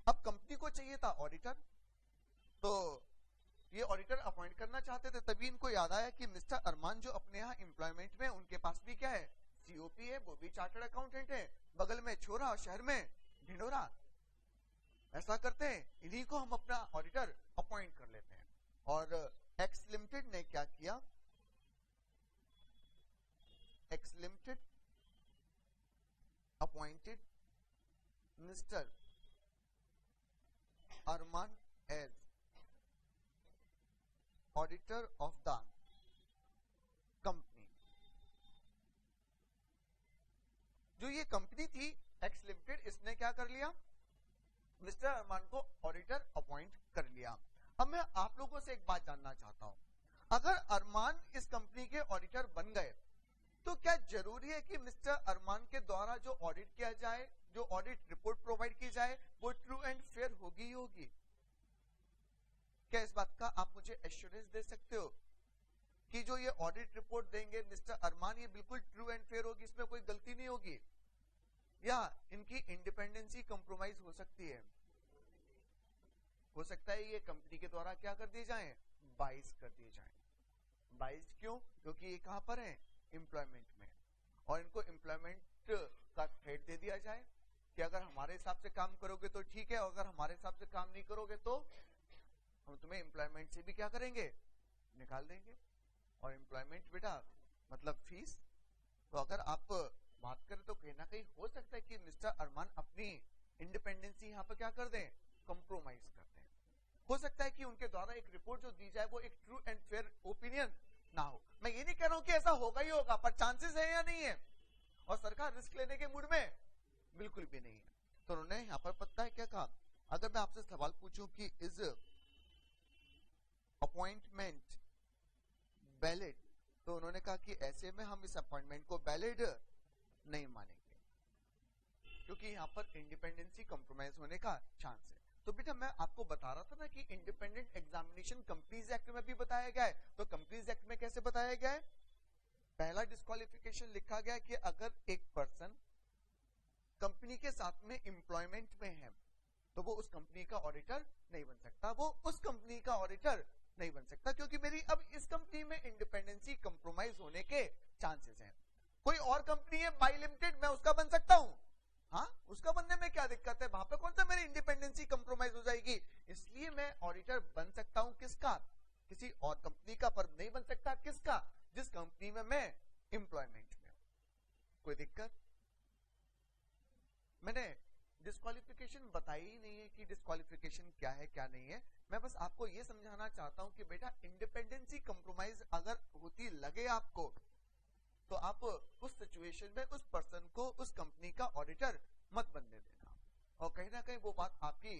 अब कंपनी को चाहिए था ऑडिटर, तो ये ऑडिटर अपॉइंट करना चाहते थे, तभी इनको याद आया कि मिस्टर अरमान जो अपने यहाँ एम्प्लॉयमेंट में, उनके पास भी क्या है, सीओपी है, वो भी चार्टर्ड अकाउंटेंट है, बगल में छोरा और शहर में ढिंडोरा। ऐसा करते हैं, इन्हीं को हम अपना ऑडिटर अपॉइंट कर लेते हैं। और एक्स लिमिटेड ने क्या किया, X limited appointed mister Armaan as auditor of the company. जो ये कंपनी थी एक्स लिमिटेड, इसने क्या कर लिया, मिस्टर अरमान को ऑडिटर अपॉइंट कर लिया। अब मैं आप लोगों से एक बात जानना चाहता हूं, अगर अरमान इस कंपनी के ऑडिटर बन गए तो क्या जरूरी है कि मिस्टर अरमान के द्वारा जो ऑडिट किया जाए, जो ऑडिट रिपोर्ट प्रोवाइड की जाए, वो ट्रू एंड फेयर होगी ही होगी? क्या इस बात का आप मुझे एश्योरेंस दे सकते हो कि जो ये ऑडिट रिपोर्ट देंगे मिस्टर अरमान, ये बिल्कुल ट्रू एंड फेयर होगी, इसमें कोई गलती नहीं होगी, या इनकी इंडिपेंडेंसी कंप्रोमाइज हो सकती है? हो सकता है ये कंपनी के द्वारा क्या कर दिए जाएं, बाइस कर दिए जाएं। बाइस क्यों? क्योंकि ये कहां पर है, एम्प्लॉयमेंट में, और इनको एम्प्लॉयमेंट का थ्रेट दे दिया जाए कि अगर हमारे हिसाब से काम करोगे तो ठीक है, अगर हमारे हिसाब से काम नहीं करोगे तो हम तुम्हें एम्प्लॉयमेंट से भी क्या करेंगे, निकाल देंगे। और एम्प्लॉयमेंट बेटा मतलब फीस। तो अगर आप बात करें तो कहीं ना कहीं हो सकता है कि मिस्टर अरमान अपनी इंडिपेंडेंसी यहाँ पर क्या कर दें, कंप्रोमाइज कर दें। हो सकता है कि उनके द्वारा एक रिपोर्ट जो दी जाए वो एक ट्रू एंड फेयर ओपिनियन ना हो। मैं ये नहीं कह रहा हूं कि ऐसा होगा ही होगा, पर चांसेस है या नहीं है? और सरकार रिस्क लेने के मूड में बिल्कुल भी नहीं है। तो उन्होंने यहाँ पर पता है क्या कहा, अगर मैं आपसे सवाल पूछूं कि इज अपॉइंटमेंट वैलिड, तो उन्होंने कहा कि ऐसे में हम इस अपॉइंटमेंट को वैलिड नहीं मानेंगे। क्योंकि यहाँ पर इंडिपेंडेंसी कॉम्प्रोमाइज होने का चांस है। तो बेटा मैं आपको बता रहा था ना कि इंडिपेंडेंट एग्जामिनेशन कंपनीज एक्ट में भी बताया गया है। तो कंपनीज एक्ट में कैसे बताया गया है? पहला डिस्क्वालिफिकेशन लिखा गया कि अगर एक पर्सन कंपनी के साथ में एम्प्लॉयमेंट में है तो वो उस कंपनी का ऑडिटर नहीं बन सकता, वो उस कंपनी का ऑडिटर नहीं बन सकता, क्योंकि मेरी अब इस कंपनी में इंडिपेंडेंसी कंप्रोमाइज होने के चांसेस हैं। कोई और कंपनी है बाई लिमिटेड, मैं उसका बन सकता हूं, हाँ उसका बनने में क्या दिक्कत है, वहां पे कौन सा मेरी इंडिपेंडेंसी कंप्रोमाइज हो जाएगी। इसलिए मैं ऑडिटर बन सकता हूं किसका, किसी और कंपनी का, पर नहीं बन सकता किसका, जिस कंपनी में मैं एम्प्लॉयमेंट में हूं। कोई दिक्कत? मैंने डिस्क्वालिफिकेशन बताई ही नहीं है कि डिस्क्वालिफिकेशन क्या है क्या नहीं है। मैं बस आपको यह समझाना चाहता हूं कि बेटा इंडिपेंडेंसी कंप्रोमाइज अगर होती लगे आपको तो आप उस सिचुएशन में उस पर्सन को उस कंपनी का ऑडिटर मत बनने देना। और कहीं ना कहीं वो बात आपकी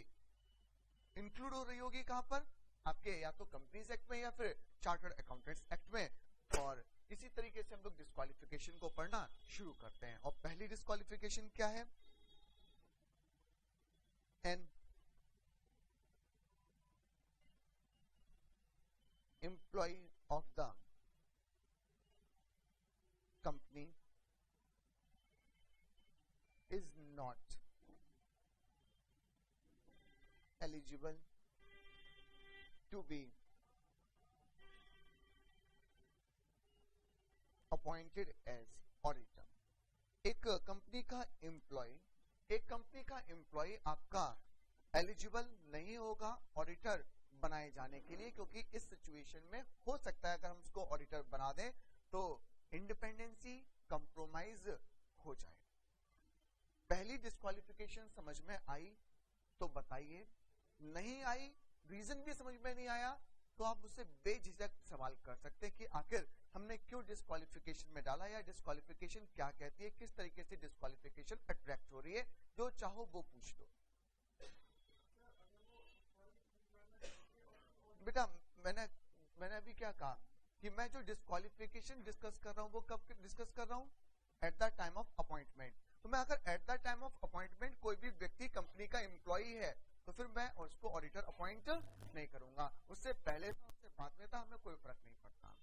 इंक्लूड हो रही होगी कहां पर, आपके या तो कंपनीज एक्ट में या फिर चार्टर्ड अकाउंटेंट्स एक्ट में। और इसी तरीके से हम लोग डिस्क्वालिफिकेशन को पढ़ना शुरू करते हैं। और पहली डिस्क्वालिफिकेशन क्या है? An employee of the company is not eligible to be appointed as auditor। एक कंपनी का एम्प्लॉय आपका एलिजिबल नहीं होगा ऑडिटर बनाए जाने के लिए, क्योंकि इस सिचुएशन में हो सकता है अगर हम उसको ऑडिटर बना दें तो इंडिपेंडेंसी कंप्रोमाइज हो जाए। पहली डिस्क्वालिफिकेशन समझ में आई तो बताइए, नहीं आई, रीजन भी समझ में नहीं आया तो आप उससे बेझिझक सवाल कर सकते हैं कि आखिर हमने क्यों डिस्क्वालिफिकेशन में डाला, या डिस्क्वालिफिकेशन क्या कहती है, किस तरीके से डिस्क्वालिफिकेशन अट्रैक्ट हो रही है, जो चाहो वो पूछ लो। बेटा मैंने अभी क्या कहा कि मैं जो डिस्क्वालिफिकेशन डिस्कस कर रहा हूं वो कब डिस्कस कर रहा हूं? At the time of appointment. तो मैं अगर eight the time of appointment कोई भी व्यक्ति कंपनी का एम्प्लॉई है तो फिर मैं उसको ऑडिटर अपॉइंट नहीं करूंगा। उससे पहले था उससे बाद में था, हमें कोई फर्क नहीं पड़ता।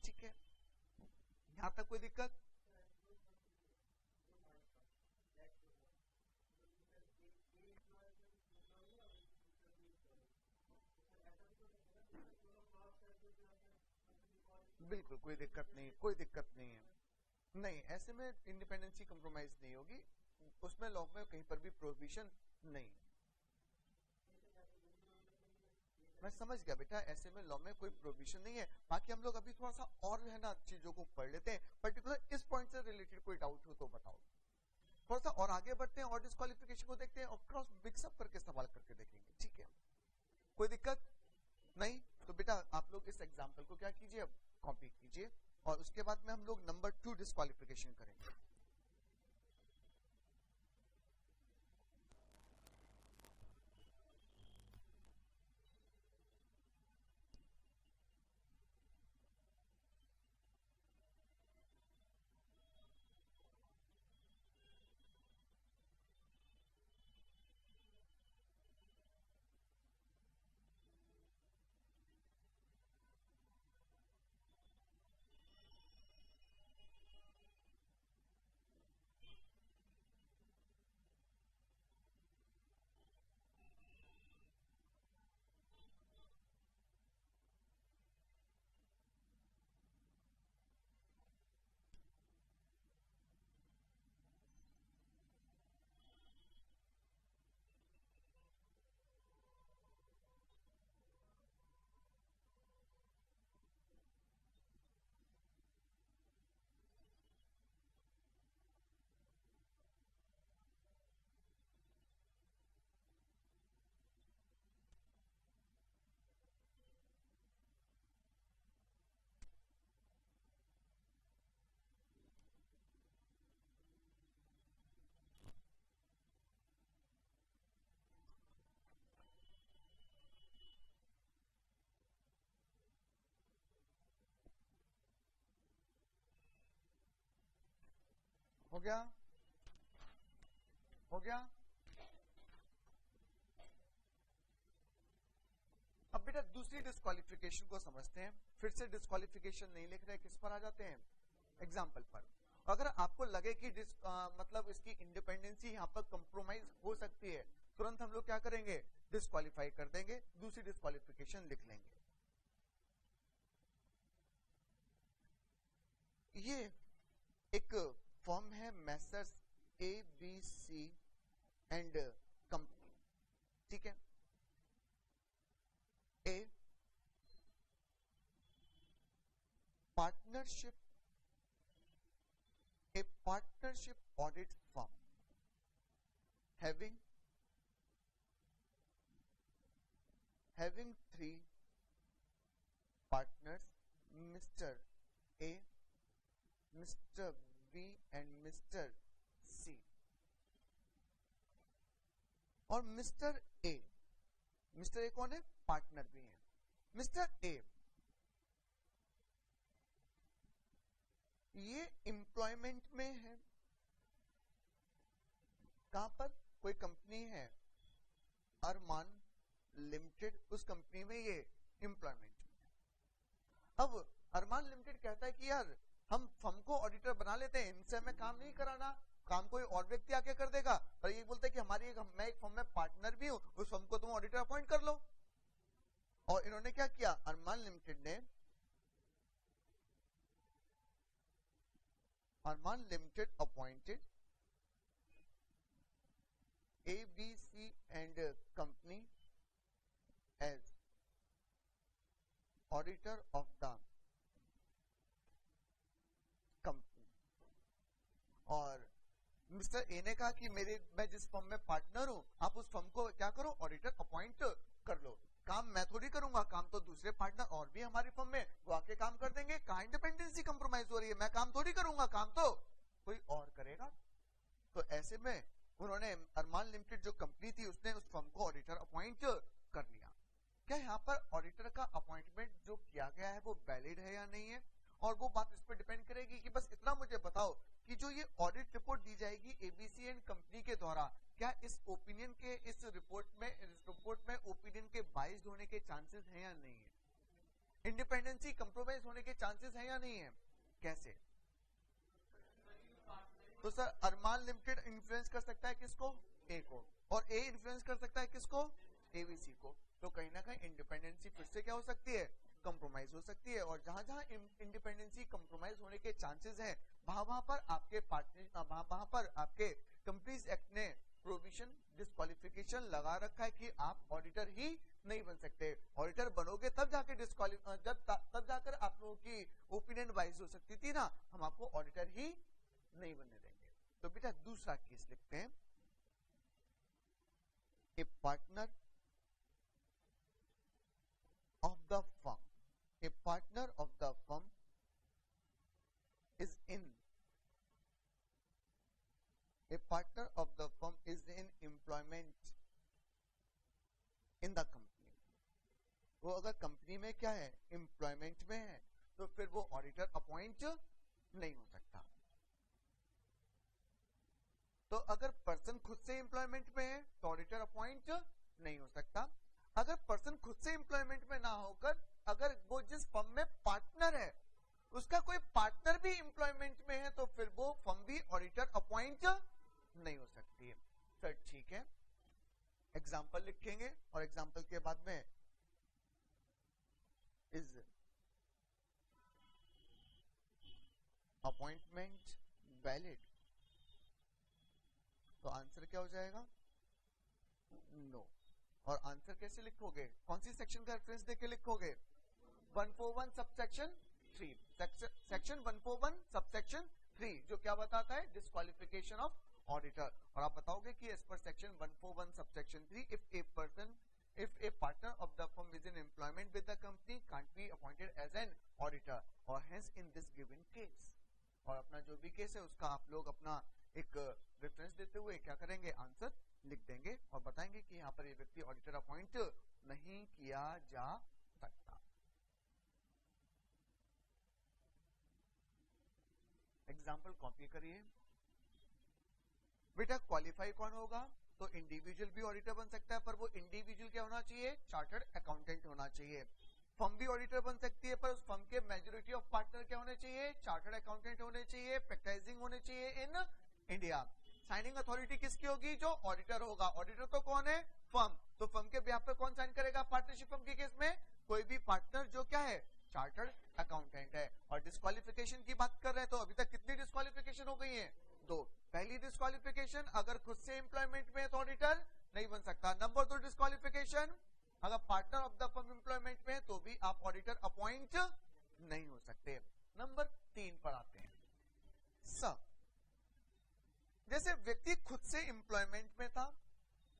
ठीक है, यहां तक कोई दिक्कत? बिल्कुल कोई दिक्कत नहीं, कोई दिक्कत नहीं है। नहीं, ऐसे में इंडिपेंडेंसी कंप्रोमाइज नहीं होगी, उसमें लॉ में कहीं पर भी प्रोहिबिशन नहीं। मैं समझ गया बेटा, ऐसे में लॉ में कोई प्रोविजन नहीं है। बाकी हम लोग अभी थोड़ा सा और है ना चीजों को पढ़ लेते हैं, पर्टिकुलर इस पॉइंट से रिलेटेड कोई डाउट हो तो बताओ। थोड़ा सा और आगे बढ़ते हैं और डिस्क्वालिफिकेशन को देखते हैं और क्रॉस मिक्सअप करके सवाल करके देखेंगे। ठीक है, कोई दिक्कत नहीं? तो बेटा आप लोग इस एग्जाम्पल को क्या कीजिए, अब कॉपी कीजिए और उसके बाद में हम लोग नंबर 2 डिस्क्वालिफिकेशन करेंगे। हो गया? हो गया। अब बेटा दूसरी डिस्क्वालिफिकेशन को समझते हैं। फिर से डिस्क्वालिफिकेशन नहीं लिख रहे, किस पर आ जाते हैं, एग्जाम्पल पर। अगर आपको लगे कि मतलब इसकी इंडिपेंडेंसी यहाँ पर कंप्रोमाइज हो सकती है, तुरंत हम लोग क्या करेंगे, डिस्क्वालीफाई कर देंगे, दूसरी डिस्क्वालिफिकेशन लिख लेंगे। ये एक फर्म है मैसर्स ABC एंड कंपनी, ठीक है। ए partnership audit firm having 3 partners, Mr. A, Mr. B and Mr. C, और मिस्टर ए कौन है, पार्टनर भी है। मिस्टर ए ये एम्प्लॉयमेंट में है, कहां पर, कोई कंपनी है अरमान लिमिटेड, उस कंपनी में ये एम्प्लॉयमेंट में है। अब अरमान लिमिटेड कहता है कि यार हम फर्म को ऑडिटर बना लेते हैं, इनसे हमें काम नहीं कराना, काम कोई और व्यक्ति आके कर देगा। और ये बोलते हैं कि मैं एक फर्म में पार्टनर भी हूं, उस फर्म को तुम ऑडिटर अपॉइंट कर लो। और इन्होंने क्या किया, Armaan Limited appointed ABC and company as auditor of the company। और मिस्टर ए ने कहा कि मैं जिस फर्म में पार्टनर हूं, आप उस फर्म को क्या करो, ऑडिटर अपॉइंट कर लो। काम मैं थोड़ी करूंगा, काम तो दूसरे पार्टनर और भी हमारी फर्म में वो आके काम कर देंगे। कहां इंडिपेंडेंसी कंप्रोमाइज हो रही है, मैं काम थोड़ी करूंगा, काम तो कोई और करेगा। तो ऐसे में उन्होंने अरमान लिमिटेड जो कंपनी थी, उसने उस फर्म को ऑडिटर अपॉइंट कर लिया। क्या यहाँ पर ऑडिटर का अपॉइंटमेंट जो किया गया है वो वैलिड है या नहीं है, और वो बात इस पर डिपेंड करेगी कि बस इतना मुझे बताओ कि जो ये ऑडिट रिपोर्ट दी जाएगी ABC एंड कंपनी के द्वारा, क्या इस ओपिनियन के इस रिपोर्ट में ओपिनियन के बाइज्ड होने के चांसेस हैं या नहीं है, इंडिपेंडेंसी कंप्रोमाइज होने के चांसेस हैं या नहीं है। कैसे, तो सर अरमान लिमिटेड इन्फ्लुएंस कर सकता है किसको, ए को, और ए इन्फ्लुएंस कर सकता है किसको, ABC को। तो कहीं ना कहीं इंडिपेंडेंसी फिर से क्या हो सकती है, कंप्रोमाइज हो सकती है। और जहां जहां इंडिपेंडेंसी कंप्रोमाइज होने के चांसेस हैं, वहां पर आपके वहां पर आपके कंपनीज एक्ट ने प्रोविजन डिस्क्वालिफिकेशन लगा रखा है कि आप ऑडिटर ही नहीं बन सकते। ऑडिटर बनोगे तब जाके तब जाकर आप लोगों की ओपिनियन वाइज हो सकती थी ना, हम आपको ऑडिटर ही नहीं बनने देंगे। तो बेटा दूसरा केस लिखते हैं, ए partner of the firm, a partner of the firm is in employment in the company। वो अगर कंपनी में क्या है, एम्प्लॉयमेंट में है, तो फिर वो ऑडिटर अपॉइंट नहीं हो सकता। तो अगर पर्सन खुद से एम्प्लॉयमेंट में है तो ऑडिटर अपॉइंट नहीं हो सकता। अगर पर्सन खुद से एम्प्लॉयमेंट में ना होकर अगर वो जिस फर्म में पार्टनर है उसका कोई पार्टनर भी एम्प्लॉयमेंट में है, तो फिर वो फर्म भी ऑडिटर अपॉइंट नहीं हो सकती है। सर ठीक है, एग्जाम्पल लिखेंगे और एग्जाम्पल के बाद में इज अपॉइंटमेंट वैलिड, तो आंसर क्या हो जाएगा, नो। और आंसर कैसे लिखोगे, कौन सी सेक्शन का रेफरेंस देके लिखोगे, 141 सबसेक्शन 3, सेक्शन 141 सबसेक्शन 3, जो क्या बताता है, डिस्क्वालिफिकेशन ऑफ ऑडिटर। और आप बताओगे कि as per section 141 subsection 3, if a partner of the firm is in employment with the company can't be appointed as an auditor, or hence in this given case। और अपना जो भी case है उसका आप लोग अपना एक रेफरेंस देते हुए क्या करेंगे, आंसर लिख देंगे और बताएंगे कि यहाँ पर ये व्यक्ति ऑडिटर अपॉइंट नहीं किया जा सकता। एग्जाम्पल कॉपी करिए। बेटा क्वालिफाई कौन होगा? तो इंडिविजुअल भी ऑडिटर बन सकता है, पर वो इंडिविजुअल क्या होना चाहिए? चार्टर्ड अकाउंटेंट होना चाहिए। फर्म भी ऑडिटर बन सकती है, पर उस फर्म के मेजॉरिटी ऑफ पार्टनर क्या होने चाहिए? चार्टर्ड अकाउंटेंट होने चाहिए, प्रैक्टिसिंग होने चाहिए इन इंडिया। साइनिंग अथॉरिटी किसकी होगी? जो ऑडिटर होगा। ऑडिटर तो कौन है? फर्म। तो फर्म के बिहाफ पे कौन साइन करेगा? पार्टनरशिप फर्म के केस में कोई भी पार्टनर जो क्या है? चार्टर्ड अकाउंटेंट है। और डिस्क्वालिफिकेशन की बात कर रहे हैं तो अभी तक कितनी डिस्क्वालिफिकेशन हो गई है? 2। पहली डिस्क्वालिफिकेशन, अगर खुद से एम्प्लॉयमेंट में है तो ऑडिटर नहीं बन सकता। नंबर 2 डिस्क्वालिफिकेशन, अगर partner of the firm employment में है तो भी आप ऑडिटर अपॉइंट नहीं हो सकते। नंबर 3 पर आते हैं। जैसे व्यक्ति खुद से एम्प्लॉयमेंट में था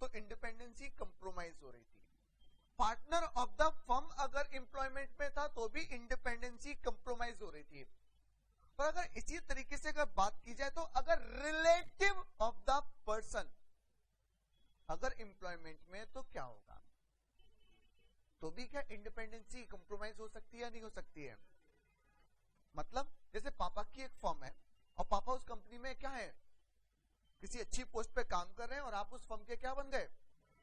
तो इंडिपेंडेंसी कंप्रोमाइज हो रही थी। पार्टनर ऑफ द फर्म अगर एम्प्लॉयमेंट में था तो भी इंडिपेंडेंसी कंप्रोमाइज हो रही थी। पर अगर इसी तरीके से अगर बात की जाए तो अगर रिलेटिव ऑफ द पर्सन अगर एम्प्लॉयमेंट में तो क्या होगा? तो भी क्या इंडिपेंडेंसी कंप्रोमाइज हो सकती है या नहीं हो सकती है? मतलब जैसे पापा की एक फर्म है और पापा उस कंपनी में क्या है? किसी अच्छी पोस्ट पे काम कर रहे हैं और आप उस फर्म के क्या बन गए?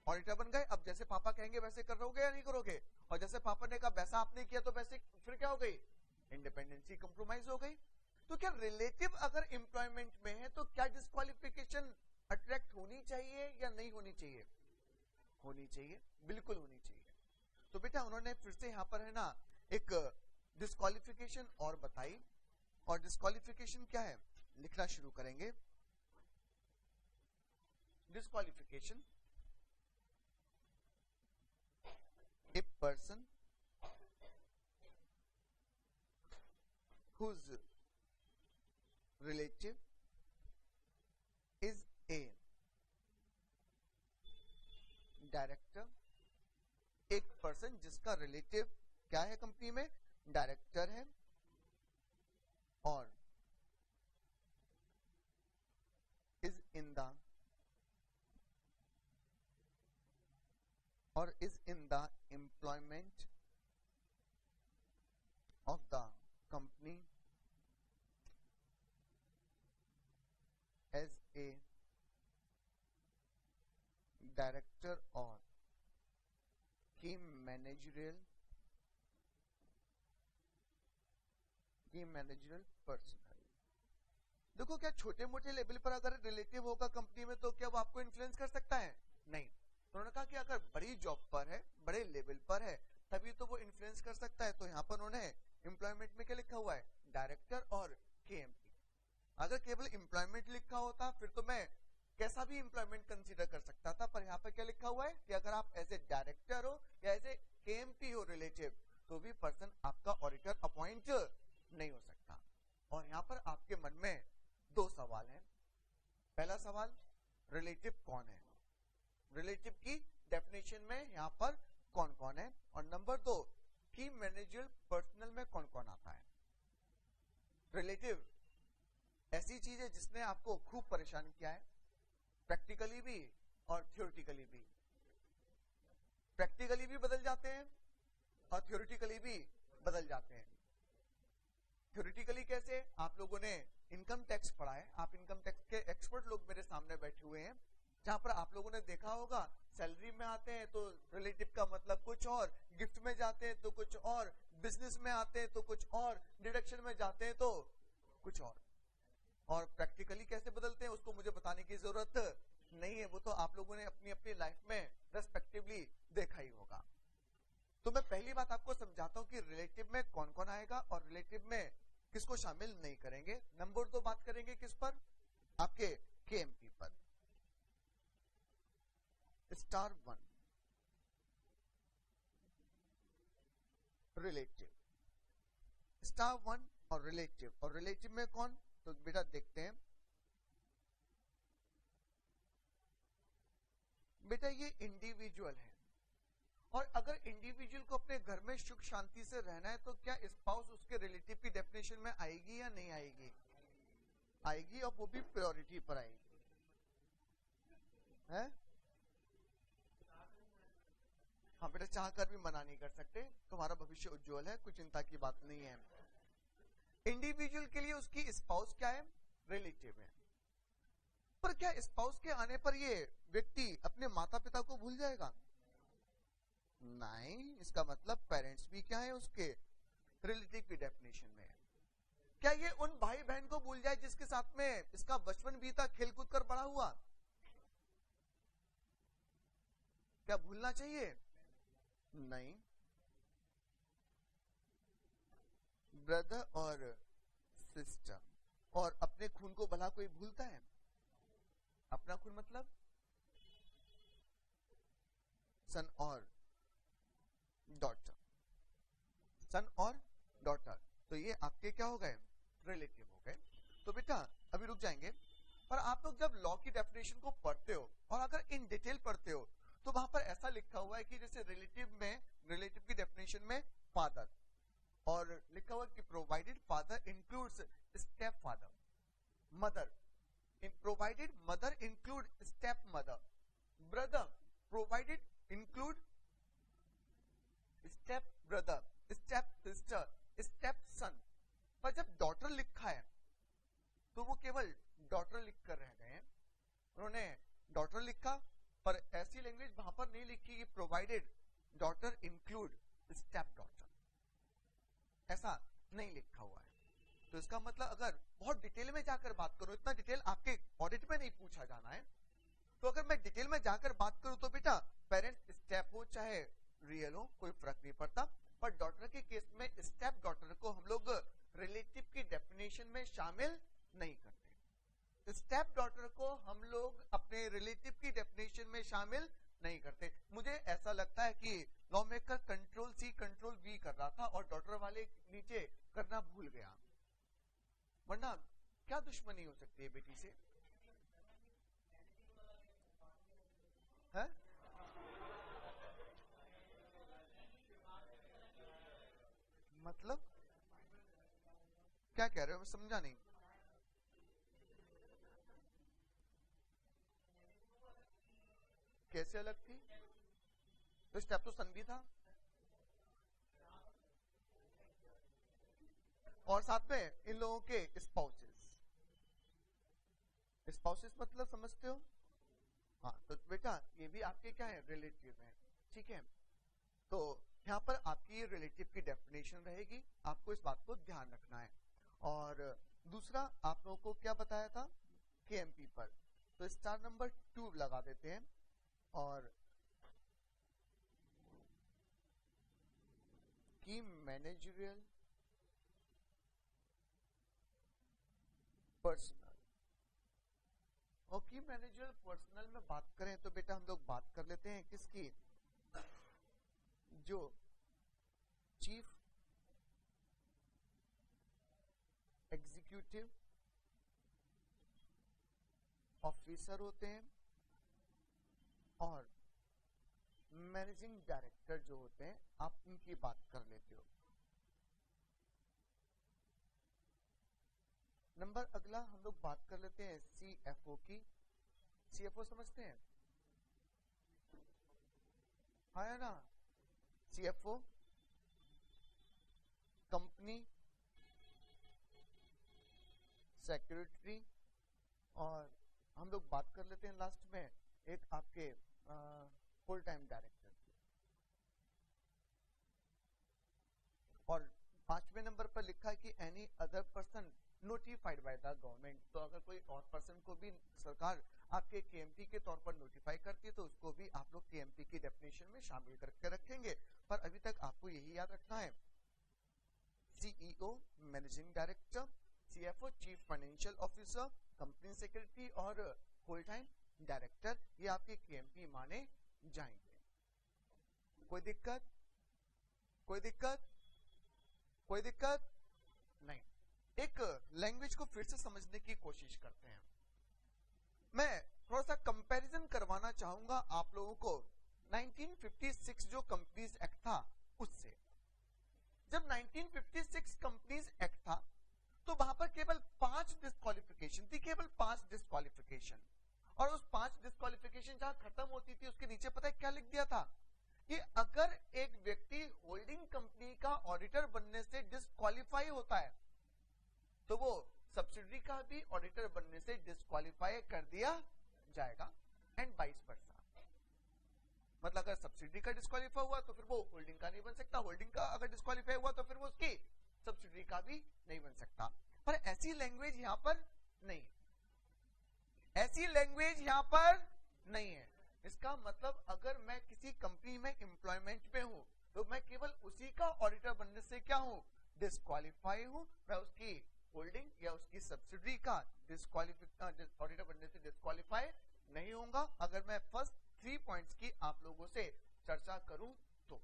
ऑडिटर बन गए। अब जैसे पापा कहेंगे वैसे करोगे या नहीं करोगे? और जैसे पापा ने कहा वैसा आपने किया तो वैसे फिर क्या हो गई? इंडिपेंडेंसी कंप्रोमाइज हो गई। तो क्या रिलेटिव अगर एम्प्लॉयमेंट में है तो क्या डिस्क्वालिफिकेशन अट्रैक्ट होनी चाहिए या नहीं होनी चाहिए? होनी चाहिए, बिल्कुल होनी चाहिए। तो बेटा उन्होंने फिर से यहां पर है ना एक डिस्क्वालिफिकेशन और बताई। और डिस्क्वालिफिकेशन क्या है लिखना शुरू करेंगे। Disqualification, a person whose relative is a director, एक पर्सन जिसका रिलेटिव क्या है कंपनी में? डायरेक्टर है और is in the employment of the company as a director or key managerial personnel। देखो क्या छोटे मोटे लेवल पर अगर रिलेटिव होगा कंपनी में तो क्या वो आपको इन्फ्लुएंस कर सकता है? नहीं। उन्होंने कहा कि अगर बड़ी जॉब पर है, बड़े लेवल पर है, तभी तो वो इन्फ्लुएंस कर सकता है। तो यहाँ पर उन्होंने एम्प्लॉयमेंट में क्या लिखा हुआ है? डायरेक्टर और केएमपी। अगर केवल एम्प्लॉयमेंट लिखा होता फिर तो मैं कैसा भी एम्प्लॉयमेंट कंसीडर कर सकता था, पर यहाँ पर क्या लिखा हुआ है कि अगर आप एज ए डायरेक्टर हो या एज ए केएमपी हो रिलेटिव तो भी पर्सन आपका ऑडिटर अपॉइंट नहीं हो सकता। और यहाँ पर आपके मन में 2 सवाल हैं। पहला सवाल, रिलेटिव कौन है? रिलेटिव की डेफिनेशन में यहाँ पर कौन कौन है? और नंबर 2, की मैनेजरियल पर्सनल में कौन कौन आता है? रिलेटिव ऐसी चीज है जिसने आपको खूब परेशान किया है, प्रैक्टिकली भी और थ्योरेटिकली भी। प्रैक्टिकली भी बदल जाते हैं और थ्योरेटिकली भी बदल जाते हैं। थ्योरेटिकली कैसे? आप लोगों ने इनकम टैक्स पढ़ा है, आप इनकम टैक्स के एक्सपर्ट लोग मेरे सामने बैठे हुए हैं, जहां पर आप लोगों ने देखा होगा सैलरी में आते हैं तो रिलेटिव का मतलब कुछ और, गिफ्ट में जाते हैं तो कुछ और, बिजनेस में आते हैं तो कुछ और, डिडक्शन में जाते हैं तो कुछ और प्रैक्टिकली कैसे बदलते हैं उसको मुझे बताने की जरूरत नहीं है, वो तो आप लोगों ने अपनी अपनी लाइफ में रेस्पेक्टिवली देखा ही होगा। तो मैं पहली बात आपको समझाता हूं कि रिलेटिव में कौन कौन आएगा और रिलेटिव में किसको शामिल नहीं करेंगे। नंबर 2 बात करेंगे किस पर? आपके केएमपी पर। स्टार 1 रिलेटिव, स्टार 1 और रिलेटिव में कौन? तो बेटा देखते हैं। बेटा ये इंडिविजुअल है और अगर इंडिविजुअल को अपने घर में सुख शांति से रहना है तो क्या स्पाउस उसके रिलेटिव की डेफिनेशन में आएगी या नहीं आएगी? आएगी, और वो भी प्रायोरिटी पर आएगी है? हाँ बेटा, चाह कर भी मना नहीं कर सकते, तुम्हारा भविष्य उज्जवल है, कोई चिंता की बात नहीं है। इंडिविजुअल के लिए उसकी स्पाउस क्या है? रिलेटिव है। पर क्या स्पाउस के आने पर ये व्यक्ति अपने माता पिता को भूल जाएगा? नहीं, इसका मतलब पेरेंट्स भी क्या है उसके रिलेटिव की डेफिनेशन में है। क्या ये उन भाई बहन को भूल जाए जिसके साथ में इसका बचपन बीता, खेलकूद कर बड़ा हुआ? क्या भूलना चाहिए? नहीं। ब्रदर और सिस्टर और अपने खून को भला कोई भूलता है? अपना खून मतलब सन और डॉटर, सन और डॉटर, तो ये आपके क्या हो गए? रिलेटिव हो गए। तो बेटा अभी रुक जाएंगे, पर आप लोग जब लॉ की डेफिनेशन को पढ़ते हो और अगर इन डिटेल पढ़ते हो तो वहां पर ऐसा लिखा हुआ है कि जैसे रिलेटिव की डेफिनेशन में फादर, और लिखा हुआ कि provided father includes step father, mother provided mother include step mother, brother provided include step brother, step sister, step सन। पर जब डॉटर लिखा है तो वो केवल डॉटर लिख कर रह गए हैं। उन्होंने डॉटर लिखा पर ऐसी लैंग्वेज वहां पर नहीं लिखी कि provided daughter include step daughter, ऐसा नहीं लिखा हुआ है। तो इसका मतलब अगर बहुत डिटेल में जाकर बात करूं, इतना डिटेल आपके ऑडिट में नहीं पूछा जाना है, तो अगर मैं डिटेल में जाकर बात करूं तो बेटा पेरेंट स्टेप हो चाहे रियल हो कोई फर्क नहीं पड़ता, पर डॉटर के केस में स्टेप डॉटर को हम लोग रिलेटिव की डेफिनेशन में शामिल नहीं करते। स्टेप डॉटर को हम लोग अपने रिलेटिव की डेफिनेशन में शामिल नहीं करते। मुझे ऐसा लगता है कि law maker control C control V कर रहा था और डॉटर वाले नीचे करना भूल गया, वरना क्या दुश्मनी हो सकती है बेटी से? है? मतलब क्या कह रहे हो, मैं समझा नहीं। कैसे अलग थी? तो स्टेप तो सन भी था, और साथ में इन लोगों के स्पाउसेस। स्पाउसेस मतलब समझते हो? हाँ, तो बेटा ये भी आपके क्या है? रिलेटिव है। ठीक है, तो यहाँ पर आपकी रिलेटिव की डेफिनेशन रहेगी, आपको इस बात को ध्यान रखना है। और दूसरा आप लोगों को क्या बताया था केएमपी पर, तो स्टार नंबर 2 लगा देते हैं। और की मैनेजरियल पर्सनल, और की मैनेजरियल पर्सनल में बात करें तो बेटा हम लोग बात कर लेते हैं किसकी? जो चीफ एग्जीक्यूटिव ऑफिसर होते हैं और मैनेजिंग डायरेक्टर जो होते हैं, आप उनकी बात कर लेते हो। नंबर अगला हम लोग बात कर लेते हैं सीएफओ की। सीएफओ समझते हैं? हाँ है ना? सीएफओ कंपनी सेक्रेटरी, और हम लोग बात कर लेते हैं लास्ट में एक आपके फुल टाइम डायरेक्टर की। और 5वें नंबर पर लिखा है कि any other person notified by the government, तो अगर कोई और पर्सन को भी सरकार आपके केएमपी के तौर पर नोटिफाई करती है तो उसको भी आप लोग केएमपी की डेफिनेशन में शामिल करके रखेंगे। पर अभी तक आपको यही याद रखना है, CEO managing director, CFO chief financial officer, company secretary और फुल टाइम डायरेक्टर, ये आपके केएमपी माने जाएंगे। कोई दिक्कत? कोई दिक्कत? कोई दिक्कत नहीं। एक लैंग्वेज को फिर से समझने की कोशिश करते हैं। मैं थोड़ा सा कंपैरिजन करवाना चाहूंगा आप लोगों को 1956 जो कंपनीज एक्ट था उससे। जब 1956 कंपनीज एक्ट था तो वहां पर केवल 5 डिस्क्वालिफिकेशन थी, केवल 5 डिस्क्वालिफिकेशन। और उस 5 डिस्क्वालिफिकेशन जहां खत्म होती थी उसके नीचे पता है क्या लिख दिया था कि अगर एक व्यक्ति होल्डिंग कंपनी का ऑडिटर बनने से डिस्क्वालीफाई होता है तो वो सब्सिडरी का भी ऑडिटर बनने से डिस्क्वालीफाई कर दिया जाएगा, एंड वाइस वर्सा। मतलब अगर सब्सिडरी का डिस्क्वालीफाई हुआ तो फिर वो होल्डिंग का नहीं बन सकता, होल्डिंग का अगर डिस्क्वालीफाई हुआ तो फिर वो उसकी सब्सिडरी का भी नहीं बन सकता। पर ऐसी लैंग्वेज यहाँ पर नहीं है, ऐसी लैंग्वेज यहाँ पर नहीं है। इसका मतलब अगर मैं किसी कंपनी में एम्प्लॉयमेंट में हूं तो मैं केवल उसी का ऑडिटर बनने से क्या हूं, डिस्क्वालीफाई हूं। मैं उसकी होल्डिंग या उसकी सब्सिडरी का ऑडिटर बनने से डिस्क्वालीफाई नहीं होगा। अगर मैं फर्स्ट 3 पॉइंट्स की आप लोगों से चर्चा करूं तो,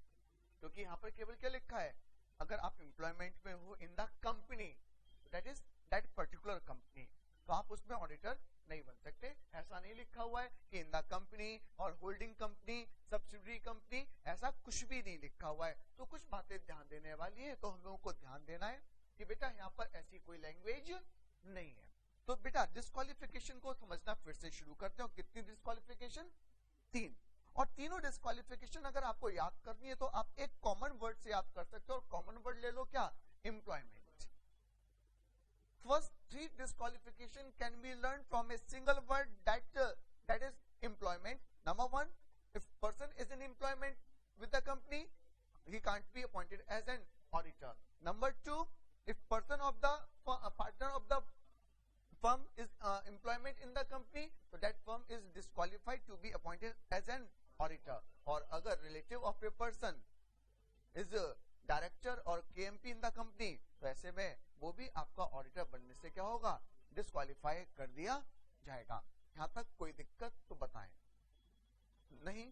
क्योंकि यहाँ पर केवल क्या लिखा है, अगर आप एम्प्लॉयमेंट में हो इन the company, that is that particular company, तो आप उसमें ऑडिटर नहीं बन सकते। ऐसा नहीं लिखा हुआ है कि इन द कंपनी और होल्डिंग कंपनी, सब्सिडरी कंपनी, ऐसा कुछ भी नहीं लिखा हुआ है। तो कुछ बातें ध्यान देने वाली है, तो हम लोगों को ध्यान देना है कि बेटा यहाँ पर ऐसी कोई लैंग्वेज नहीं है। तो बेटा डिस्क्वालिफिकेशन को समझना फिर से शुरू करते हो। कितनी डिस्क्वालिफिकेशन? 3। और तीनों डिस्क्वालिफिकेशन अगर आपको याद करनी है तो आप एक कॉमन वर्ड से याद कर सकते हो, और कॉमन वर्ड ले लो क्या, employment. First 3 disqualification can be learned from a single word, that is employment. Number 1, if person is in employment with the company, he can't be appointed as an auditor. Number 2, if person of the partner of the firm is employment in the company, so that firm is disqualified to be appointed as an auditor. और अगर relative of a person is a director और KMP in the company, तो ऐसे में वो भी आपका auditor बनने से क्या होगा, डिस्क्वालीफाई कर दिया जाएगा। यहां तक कोई दिक्कत तो बताएं। नहीं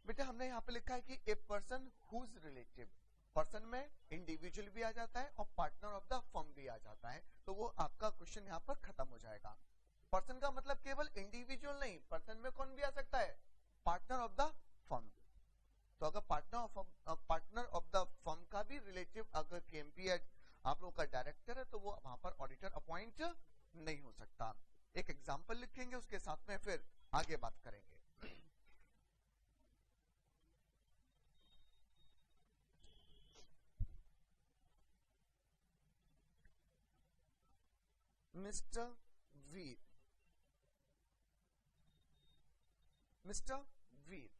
बेटा, हमने यहाँ पे लिखा है कि a person whose relative, person में इंडिविजुअल भी आ जाता है और पार्टनर ऑफ द फर्म भी आ जाता है, तो वो आपका क्वेश्चन यहाँ पर खत्म हो जाएगा। पर्सन का मतलब केवल इंडिविजुअल नहीं, पर्सन में कौन भी आ सकता है, पार्टनर ऑफ द फर्म। तो अगर पार्टनर ऑफ द फर्म का भी रिलेटिव अगर केएमपी आप लोगों का डायरेक्टर है, तो वो वहां पर ऑडिटर अपॉइंट नहीं हो सकता। एक एग्जांपल लिखेंगे, उसके साथ में फिर आगे बात करेंगे। मिस्टर वीर, मिस्टर वीर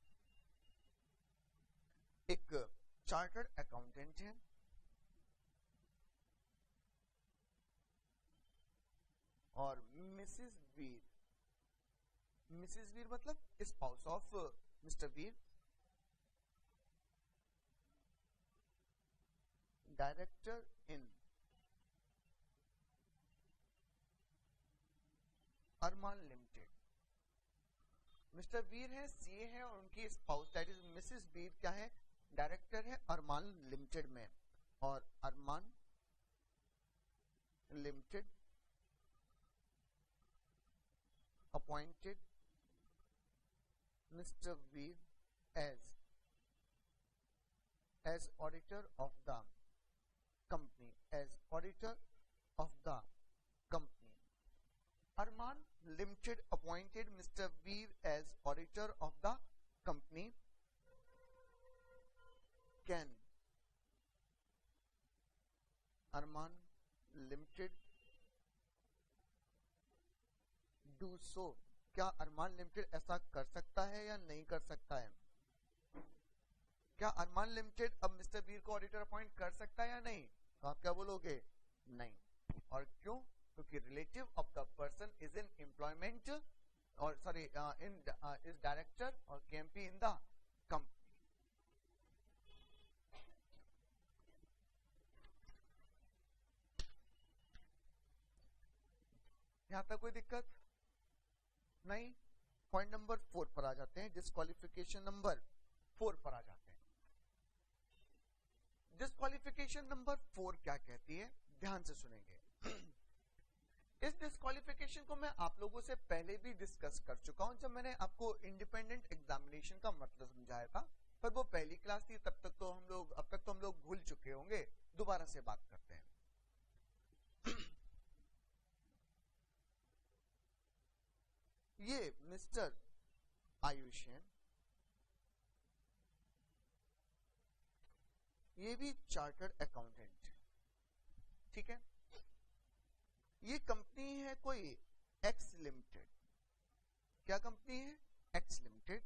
एक चार्टर्ड अकाउंटेंट है, और मिसेस वीर, मिसेस वीर मतलब spouse of mister Veer, director in Armaan Limited. Mister Veer है, सीए है, और उनकी spouse that is Mrs Veer क्या है, डायरेक्टर है अरमान लिमिटेड में। और Armaan Limited appointed mister Veer as auditor of the company, as auditor of the company. Armaan Limited appointed mister Veer as auditor of the company. Can Armaan Limited do so, क्या Armaan limited ऐसा कर सकता है या नहीं कर सकता है? क्या अरमान लिमिटेड अब मिस्टर वीर को ऑडिटर अपॉइंट कर सकता है या नहीं? तो आप क्या बोलोगे, नहीं। और क्यों? क्योंकि relative of the person is in employment, और सॉरी इन इज डायरेक्टर और केएमपी इन द कंपनी। यहां तक कोई दिक्कत नहीं। पॉइंट नंबर 4 पर आ जाते हैं, डिस्क्वालिफिकेशन नंबर 4 पर आ जाते हैं। डिस्क्वालिफिकेशन नंबर 4 क्या कहती है, ध्यान से सुनेंगे। इस डिस्क्वालिफिकेशन को मैं आप लोगों से पहले भी डिस्कस कर चुका हूं, जब मैंने आपको इंडिपेंडेंट एग्जामिनेशन का मतलब समझाया था, पर वो पहली क्लास थी, अब तक तो हम लोग भूल चुके होंगे। दोबारा से बात करते हैं। ये मिस्टर आयुष हैं, ये भी चार्टर्ड अकाउंटेंट, ठीक है, ये कंपनी है कोई एक्स लिमिटेड। क्या कंपनी है? X limited.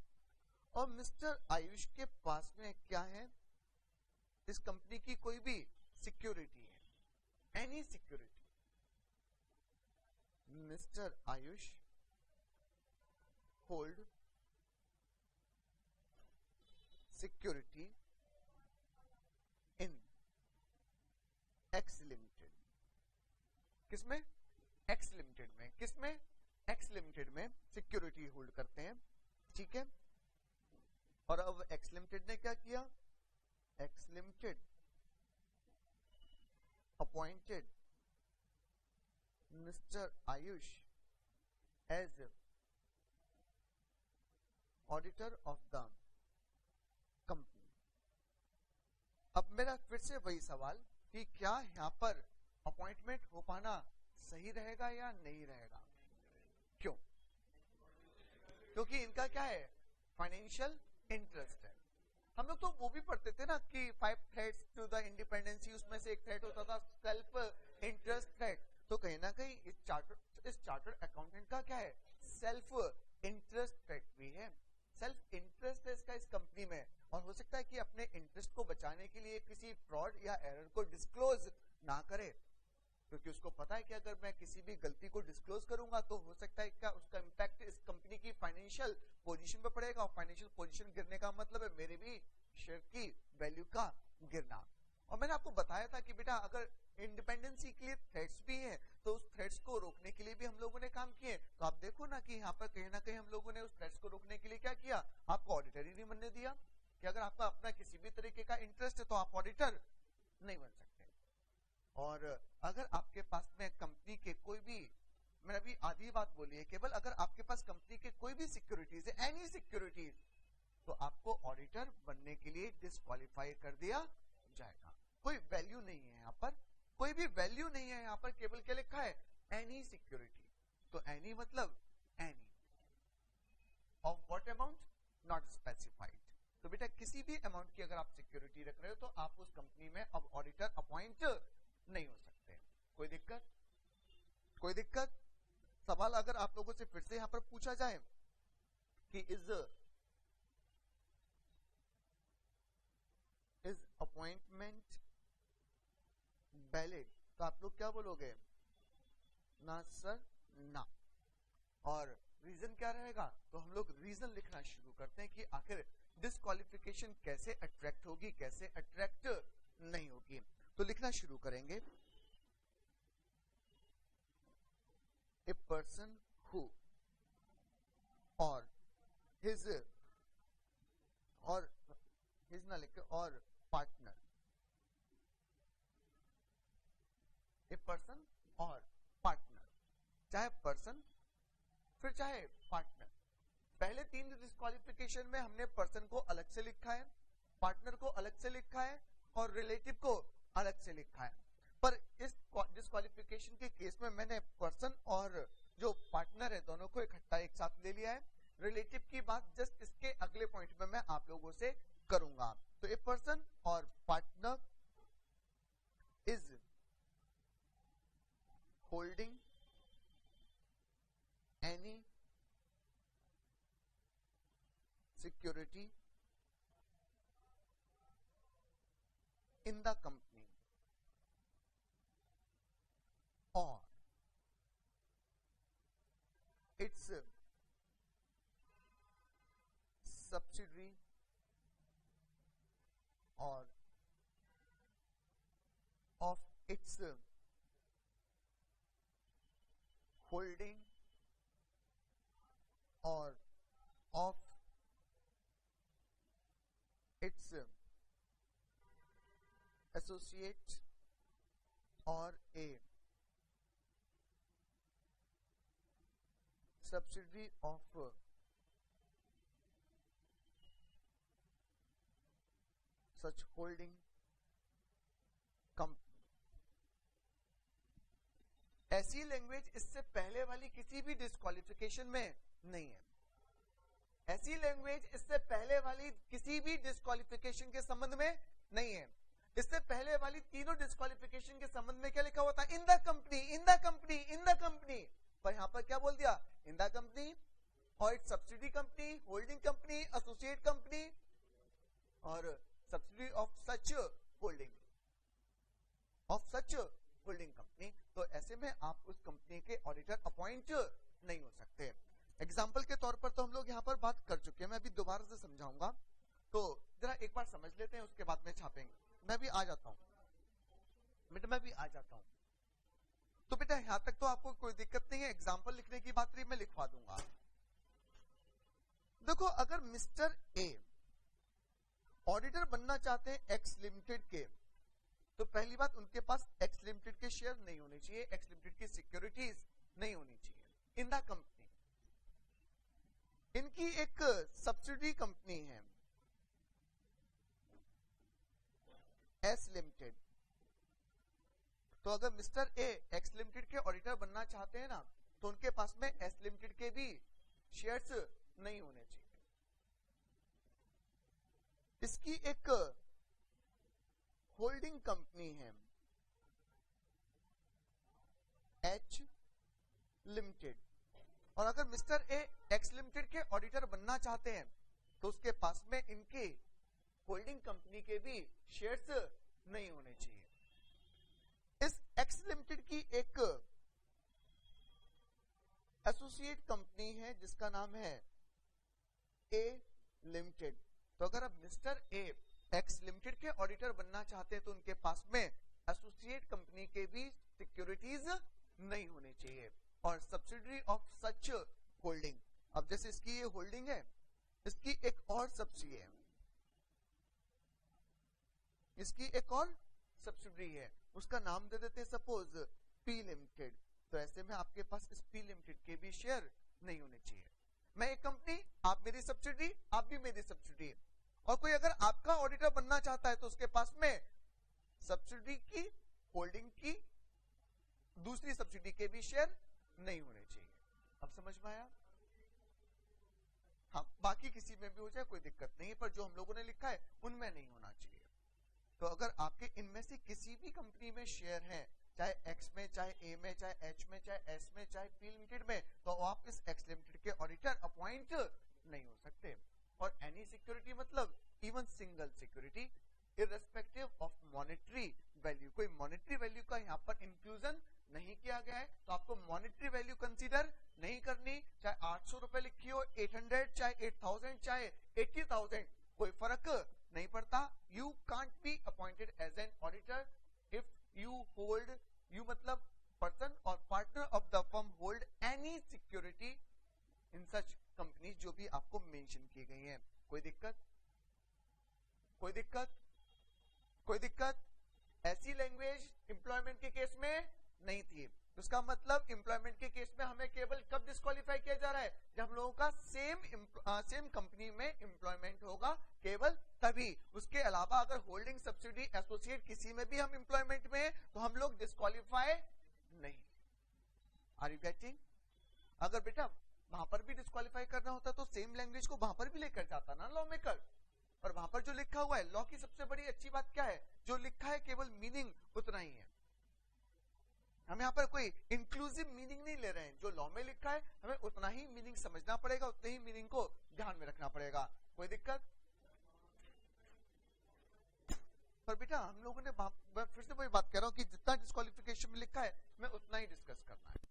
और मिस्टर आयुष के पास में क्या है? इस कंपनी की कोई भी सिक्योरिटी है, any security. Mister Ayush hold security इन एक्स लिमिटेड। किसमें? एक्स लिमिटेड में। किसमें? एक्स लिमिटेड में सिक्योरिटी होल्ड करते हैं, ठीक है। और अब एक्स लिमिटेड ने क्या किया? X limited appointed mister Ayush as auditor of the company. अब मेरा फिर से वही सवाल कि क्या यहां पर अपॉइंटमेंट हो पाना सही रहेगा या नहीं रहेगा? क्यों? क्योंकि इनका क्या है? फाइनेंशियल इंटरेस्ट है। हम लोग तो वो भी पढ़ते थे ना कि 5 थ्रेट्स टू द इंडिपेंडेंसी, उसमें से एक थ्रेट होता था सेल्फ इंटरेस्ट थ्रेट। तो कहीं ना कहीं इस चार्टर्ड अकाउंटेंट का क्या है? सेल्फ इंटरेस्ट थ्रेट भी है। सेल्फ इंटरेस्ट है इसका इस कंपनी में, और हो सकता है कि अपने इंटरेस्ट को बचाने के लिए किसी फ्रॉड या एरर को डिस्क्लोज ना करे, क्योंकि उसको पता है कि अगर मैं किसी भी गलती को डिस्क्लोज करूंगा तो हो सकता है क्या उसका इंपैक्ट इस कंपनी की फाइनेंशियल पोजीशन पे पड़ेगा, और फाइनेंशियल पोजीशन गिरने का मतलब है मेरे भी शेयर की वैल्यू का गिरना। और मैंने आपको बताया था कि बेटा अगर इंडिपेंडेंसी के लिए थ्रेट्स भी हैं तो उस थ्रेट्स को रोकने के लिए भी हम लोगों ने काम किए। तो आप देखो ना कि यहाँ पर कहीं ना कहीं हम लोगों ने उस थ्रेट्स को रोकने के लिए क्या किया? आपको ऑडिटर ही नहीं बनने दिया कि अगर आपका अपना किसी भी तरीके का इंटरेस्ट है तो आप ऑडिटर नहीं बन सकते। और अगर आपके पास में कंपनी के कोई भी, मैंने अभी आधी बात बोली है, केवल अगर आपके पास कंपनी के कोई भी सिक्योरिटीज है, एनी सिक्योरिटीज, तो आपको ऑडिटर बनने के लिए डिस्क्वालीफाई कर दिया जाएगा। कोई वैल्यू नहीं है यहाँ पर, कोई भी वैल्यू नहीं है यहाँ पर, केवल क्या लिखा है? Any security. तो एनी मतलब any of what amount? Not specified. तो बेटा किसी भी अमाउंट की अगर आप सिक्योरिटी रख रहे हो तो आप उस कंपनी में अब ऑडिटर अपॉइंट नहीं हो सकते। कोई दिक्कत? कोई दिक्कत? सवाल अगर आप लोगों से फिर से यहां पर पूछा जाए कि इज अपॉइंटमेंट वैलिड, तो आप लोग क्या बोलोगे? ना सर, ना। और रीजन क्या रहेगा? तो हम लोग रीजन लिखना शुरू करते हैं कि आखिर डिस्क्वालिफिकेशन कैसे अट्रैक्ट होगी, कैसे अट्रैक्ट नहीं होगी। तो लिखना शुरू करेंगे, ए पर्सन हु और हिज ना लिखे और पार्टनर, ए पर्सन और पार्टनर, चाहे पर्सन फिर चाहे पार्टनर। पहले 3 डिस्क्वालिफिकेशन में हमने पर्सन को अलग से लिखा है, पार्टनर को अलग से लिखा है और रिलेटिव को अलग से लिखा है। पर इस डिस्क्वालिफिकेशन के केस में मैंने पर्सन और जो पार्टनर है दोनों को इकट्ठा एक साथ ले लिया है। रिलेटिव की बात जस्ट इसके अगले पॉइंट में मैं आप लोगों से करूंगा। तो ए पर्सन और partner is holding any security in the company or its subsidiary or of its holding or of its associate or a subsidiary of such holding company। ऐसी लैंग्वेज इससे पहले वाली किसी भी डिस्क्वालिफिकेशन में नहीं है। ऐसी लैंग्वेज इससे पहले वाली किसी भी डिस्क्वालिफिकेशन के संबंध में नहीं है। इससे पहले वाली तीनों डिस्क्वालिफिकेशन के संबंध में क्या लिखा हुआ था? In the company, in the company, in the company. पर यहां पर क्या बोल दिया? इन द कंपनी और it's subsidy company, holding company, associate company और subsidy of such holding, of such holding company. तो ऐसे में आप उस कंपनी के ऑडिटर अपॉइंट नहीं हो सकते। एग्जाम्पल के तौर पर तो हम लोग यहाँ पर बात कर चुके हैं, मैं अभी दोबारा से समझाऊंगा, तो जरा एक बार समझ लेते हैं, उसके बाद में छापेंगे। मैं भी आ जाता हूँ बेटा, मैं भी आ जाता हूँ। तो बेटा यहाँ तक तो आपको कोई दिक्कत नहीं है, एग्जाम्पल लिखने की बात रही मैं लिखवा दूंगा। देखो, अगर मिस्टर ए ऑडिटर बनना चाहते हैं एक्स लिमिटेड के, तो पहली बात उनके पास एक्स लिमिटेड के शेयर नहीं होने चाहिए, एक्स लिमिटेड की सिक्योरिटीज नहीं होनी चाहिए इन द कंपनी। इनकी एक सब्सिडी कंपनी है एस लिमिटेड। तो अगर मिस्टर ए एक्स लिमिटेड के ऑडिटर बनना चाहते हैं ना, तो उनके पास में एस लिमिटेड के भी शेयर्स नहीं होने चाहिए। इसकी एक होल्डिंग कंपनी है एच लिमिटेड, और अगर मिस्टर ए एक्स लिमिटेड के ऑडिटर बनना चाहते हैं तो उसके पास में इनके होल्डिंग कंपनी के भी शेयर्स नहीं होने चाहिए। इस एक्स लिमिटेड की एक एसोसिएट कंपनी है जिसका नाम है ए लिमिटेड। तो अगर अब मिस्टर ए एक्स लिमिटेड के ऑडिटर बनना चाहते हैं तो उनके पास में एसोसिएट कंपनी के भी सिक्योरिटीज नहीं होने चाहिए और सब्सिडरी ऑफ सच होल्डिंग। अब जैसे इसकी ये होल्डिंग है, इसकी एक और सब्सिडी है, इसकी एक और सब्सिडरी है, उसका नाम दे देते हैं सपोज पी लिमिटेड। तो ऐसे में आपके पास इस पी लिमिटेड के भी शेयर नहीं होने चाहिए। मैं एक कंपनी, आप मेरी सब्सिडी, आप भी मेरी सब्सिडी, और कोई अगर आपका ऑडिटर बनना चाहता है तो उसके पास में सब्सिडी की, होल्डिंग की, दूसरी सब्सिडी के भी शेयर नहीं होने चाहिए। अब समझ में आया? हाँ, बाकी किसी में भी हो जाए कोई दिक्कत नहीं है, पर जो हम लोगों ने लिखा है उनमें नहीं होना चाहिए। तो अगर आपके इनमें से किसी भी कंपनी में शेयर है, चाहे एक्स में, चाहे ए में, चाहे एच में, चाहे एस में, चाहे पी लिमिटेड में, तो आप इस एक्स लिमिटेड के ऑडिटर अपॉइंट नहीं हो सकते। और एनी सिक्योरिटी मतलब even single security irrespective of monetary value, कोई मॉनेटरी वैल्यू का यहाँ पर इंक्लूजन नहीं किया गया है, तो आपको मॉनेटरी वैल्यू कंसीडर नहीं करनी। चाहे 800 रुपए लिखी हो, 800, चाहे 8000, चाहे 80,000, कोई फर्क नहीं पड़ता। You can't be appointed as an auditor if you hold, you मतलब पर्सन और partner of the firm hold any security in such company जो भी आपको मेंशन की गई है। कोई दिक्कत? कोई दिक्कत? कोई दिक्कत? ऐसी लैंग्वेज एम्प्लॉयमेंट के केस में नहीं थी। उसका मतलब एम्प्लॉयमेंट के केस में हमें केवल कब डिस्क्वालीफाई किया जा रहा है? जब हम लोगों का सेम कंपनी में एम्प्लॉयमेंट होगा, केवल तभी। उसके अलावा अगर होल्डिंग, सब्सिडी, एसोसिएट किसी में भी हम एम्प्लॉयमेंट में तो हम लोग डिस्क्वालीफाई नहीं। Are you getting? अगर बेटा वहां पर भी डिस्क्वालीफाई करना होता तो सेम लैंग्वेज को वहां पर भी लेकर जाता ना लॉ मेकर। और वहां पर जो लिखा हुआ है, लॉ की सबसे बड़ी अच्छी बात क्या है? जो लिखा है केवल मीनिंग उतना ही है। हम यहाँ पर कोई इंक्लूसिव मीनिंग नहीं ले रहे हैं, जो लॉ में लिखा है हमें उतना ही मीनिंग समझना पड़ेगा, उतने ही मीनिंग को ध्यान में रखना पड़ेगा। कोई दिक्कत? पर बेटा हम लोगों ने, मैं फिर से वही बात कर रहा हूँ कि जितना डिस्क्वालिफिकेशन में लिखा है मैं उतना ही डिस्कस करना है।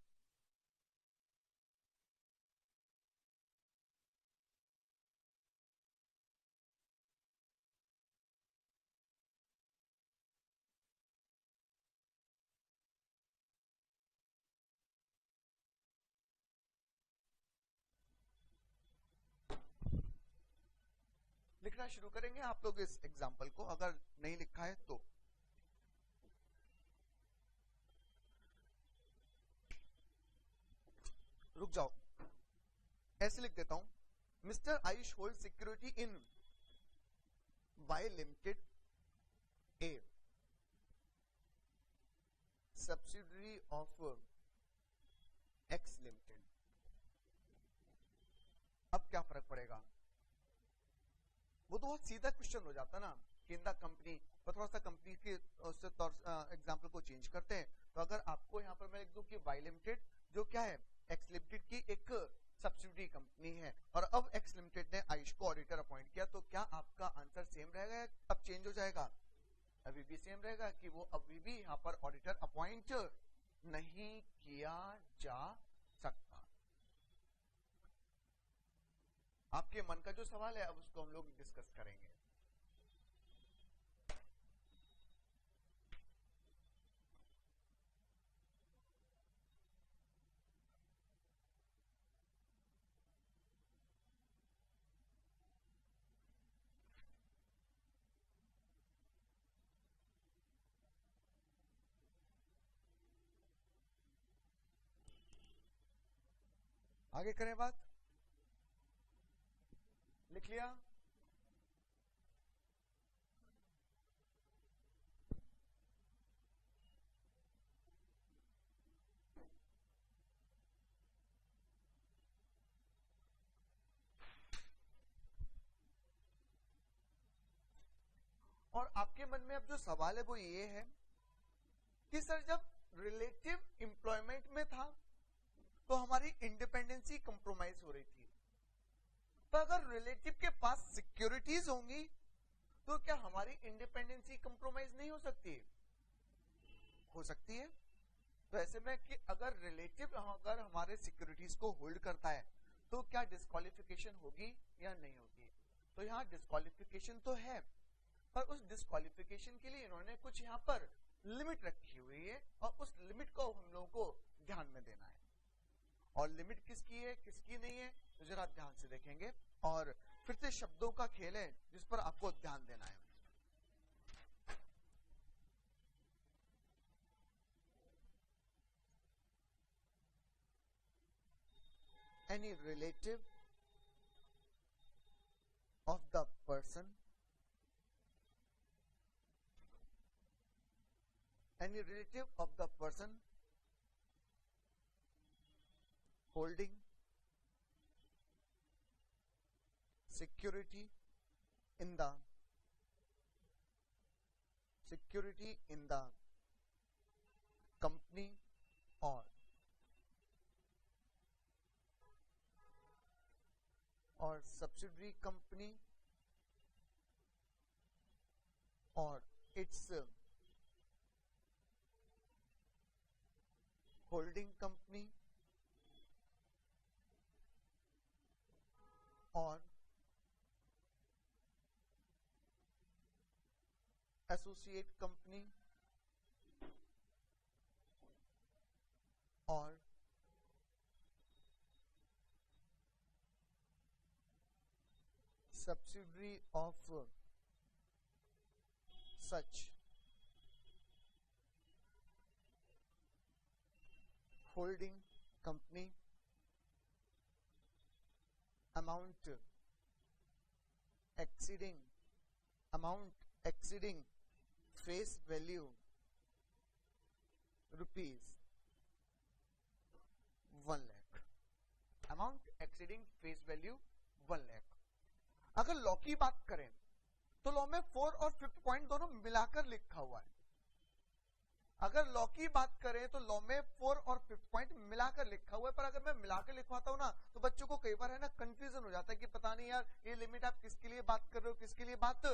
लिखना शुरू करेंगे आप लोग इस एग्जाम्पल को, अगर नहीं लिखा है तो। रुक जाओ, ऐसे लिख देता हूं। Mister Ayush hold security in Y limited a, subsidiary of X limited. अब क्या फर्क पड़ेगा? वो तो बहुत सीधा क्वेश्चन हो जाता ना, कि इन द कंपनी, तो थोड़ा सा कंपनी के उससे एग्जांपल को चेंज करते हैं। तो अगर आपको यहाँ पर मैं लिख दूं कि वाई लिमिटेड जो क्या है एक्स लिमिटेड की एक सब्सिडियरी कंपनी है, और अब एक्स लिमिटेड ने आयुष को ऑडिटर अपॉइंट किया, तो क्या आपका आंसर सेम रहेगा या अब चेंज हो जाएगा? अभी भी सेम रहेगा कि वो अभी भी यहाँ पर ऑडिटर अपॉइंट नहीं किया जा सकता। आपके मन का जो सवाल है अब उसको हम लोग डिस्कस करेंगे। आगे करें बात, लिख लिया? और आपके मन में अब जो सवाल है वो ये है कि सर जब रिलेटिव एम्प्लॉयमेंट में था तो हमारी इंडिपेंडेंसी कंप्रोमाइज हो रही थी, तो अगर रिलेटिव के पास सिक्योरिटीज होंगी तो क्या हमारी इंडिपेंडेंसी कंप्रोमाइज नहीं हो सकती? हो सकती है। तो ऐसे में कि अगर रिलेटिव अगर हमारे सिक्योरिटीज को होल्ड करता है तो क्या डिस्क्वालिफिकेशन होगी या नहीं होगी? तो यहाँ डिस्क्वालिफिकेशन तो है, पर उस डिस्क्वालिफिकेशन के लिए इन्होंने कुछ यहाँ पर लिमिट रखी हुई है और उस लिमिट को हम लोगों को ध्यान में देना है। और लिमिट किसकी है किसकी नहीं है तो जरा ध्यान से देखेंगे, और फिर से शब्दों का खेल है जिस पर आपको ध्यान देना है। Any relative of the person, any relative of the person holding security in the company or subsidiary company or its holding company or associate company or subsidiary of such holding company amount exceeding face value rupees 1 lakh, amount exceeding face value 1 lakh। अगर law की बात करें तो law में 4 और 5th point दोनों मिलाकर लिखा हुआ है। अगर लॉ की बात करें तो लॉ में 4 और 5th पॉइंट मिलाकर लिखा हुआ है, पर अगर मैं मिलाकर लिखवाता हूं ना तो बच्चों को कई बार है ना कंफ्यूजन हो जाता है कि पता नहीं यार ये लिमिट आप किसके लिए बात कर रहे हो किसके लिए बात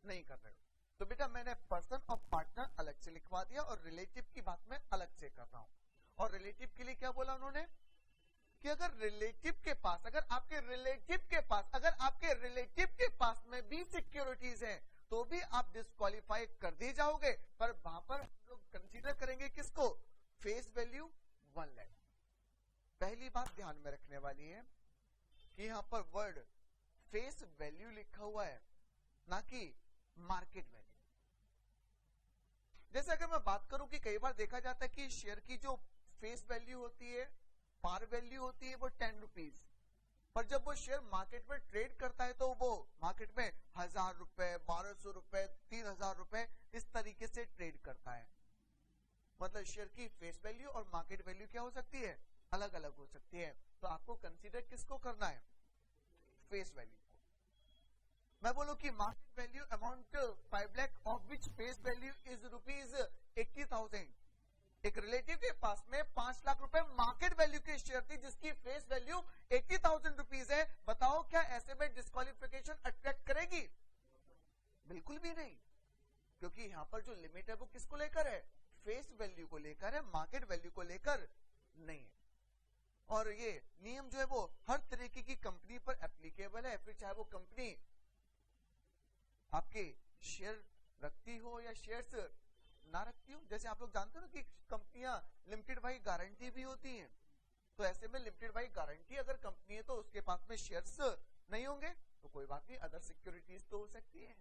नहीं कर रहे हो। तो बेटा मैंने पर्सन और पार्टनर अलग से लिखवा दिया और रिलेटिव की बात मैं अलग से कर रहा हूं। और रिलेटिव के लिए क्या बोला उन्होंने कि अगर रिलेटिव के पास अगर आपके रिलेटिव के पास में भी सिक्योरिटीज हैं तो भी आप डिस्क्वालीफाई कर दिए जाओगे, पर वहां पर हम लोग कंसीडर करेंगे किसको? Face value 1 lakh. पहली बात ध्यान में रखने वाली है कि यहां पर वर्ड फेस वैल्यू लिखा हुआ है ना कि मार्केट वैल्यू। जैसे अगर मैं बात करूं कि कई बार देखा जाता है कि शेयर की जो फेस वैल्यू होती है पार वैल्यू होती है वो 10 रुपीज, पर जब वो शेयर मार्केट में ट्रेड करता है तो वो मार्केट में 1000 रुपए 1200 रुपए 3000 रुपए इस तरीके से ट्रेड करता है। मतलब शेयर की फेस वैल्यू और मार्केट वैल्यू क्या हो सकती है? अलग अलग हो सकती है। तो आपको कंसीडर किसको करना है? फेस वैल्यू को। मैं बोलूं कि market value amount 5 lakh of which face value is ₹80,000। एक रिलेटिव के पास में 5 लाख रुपए मार्केट वैल्यू की शेयर थी जिसकी फेस वैल्यू 80,000 रुपीज है। बताओ क्या ऐसे में डिस्क्वालिफिकेशन अट्रैक्ट करेगी? बिल्कुल भी नहीं, क्योंकि यहां पर जो लिमिट है वो किसको लेकर है? फेस वैल्यू को लेकर है, मार्केट वैल्यू को लेकर नहीं है। और ये नियम जो है वो हर तरीके की कंपनी पर एप्लीकेबल है, फिर चाहे वो कंपनी आपके शेयर रखती हो या शेयर्स ना रखती हो। जैसे आप लोग जानते हो ना कि कंपनियां लिमिटेड बाई गारंटी भी होती हैं, तो ऐसे में लिमिटेड बाई गारंटी अगर कंपनी है तो उसके पास में शेयर्स नहीं होंगे तो कोई बात नहीं, अदर सिक्योरिटीज तो हो सकती है।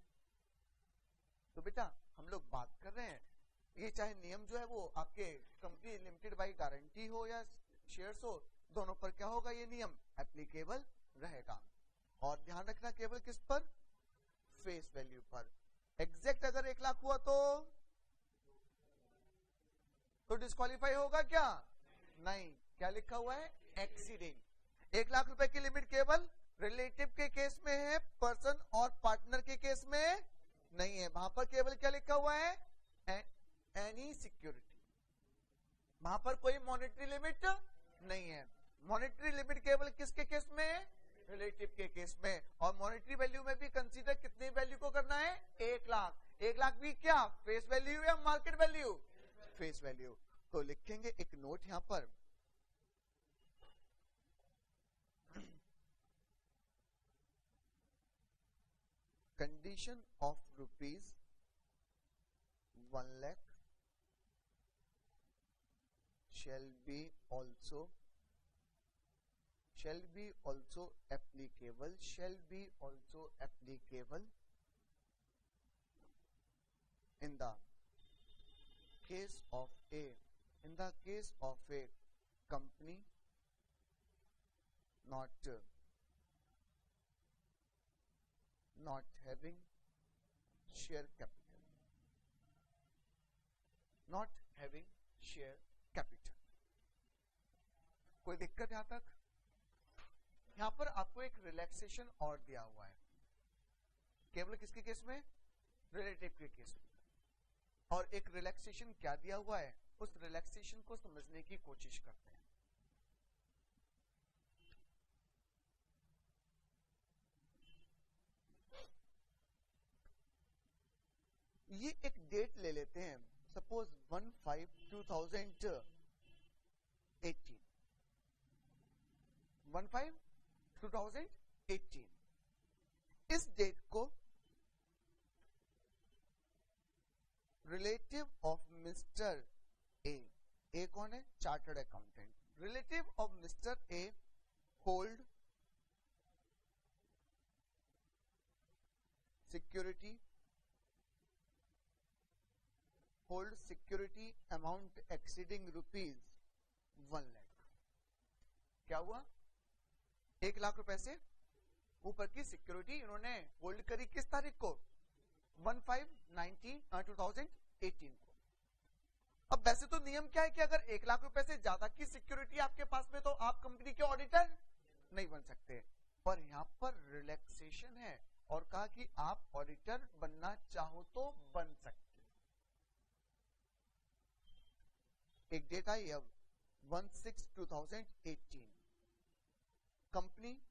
तो बेटा हम लोग बात कर रहे हैं, ये चाहे नियम जो है वो आपके कंपनी लिमिटेड बाई गारंटी हो या शेयर्स हो, दोनों पर क्या होगा? ये नियम एप्लीकेबल रहेगा। और ध्यान रखना केवल किस पर? फेस वैल्यू पर। एग्जैक्ट अगर 1 लाख हुआ तो डिस्क्वालीफाई होगा क्या? नहीं। क्या लिखा हुआ है? एक्सीडिंग। 1 लाख रुपए की लिमिट केवल रिलेटिव के केस में है, पर्सन और पार्टनर के केस में नहीं है। वहां पर केवल क्या लिखा हुआ है? Any security. वहां पर कोई मॉनेटरी लिमिट नहीं है। मॉनेटरी लिमिट केवल किसके केस में है? रिलेटिव के केस में। और मॉनेटरी वैल्यू में भी कंसीडर कितनी वैल्यू को करना है? 1 लाख। 1 लाख भी क्या फेस वैल्यू या मार्केट वैल्यू? Face value. तो लिखेंगे एक नोट यहां पर, condition of ₹1 lakh shall be also applicable in the case of a company not having share capital। कोई दिक्कत यहां तक? यहां पर आपको एक रिलैक्सेशन और दिया हुआ है, केवल किसके केस में? रिलेटिव के केस में। और एक रिलैक्सेशन क्या दिया हुआ है, उस रिलैक्सेशन को समझने की कोशिश करते हैं। ये एक डेट ले लेते हैं, सपोज 1/5/2018। 1/5/2018 इस डेट को रिलेटिव ऑफ मिस्टर ए कौन है? Chartered accountant. Relative of mister A hold security amount exceeding ₹1 lakh। क्या हुआ? 1 लाख रुपए से ऊपर की सिक्योरिटी इन्होंने होल्ड करी किस तारीख को? 1/5/2018 को। अब वैसे तो नियम क्या है कि अगर 1 लाख रुपए से ज्यादा की सिक्योरिटी आपके पास में तो आप कंपनी के ऑडिटर नहीं बन सकते, पर यहां पर रिलैक्सेशन है और कहा कि आप ऑडिटर बनना चाहो तो बन सकते। एक डेट आई अब 1/6/2018, company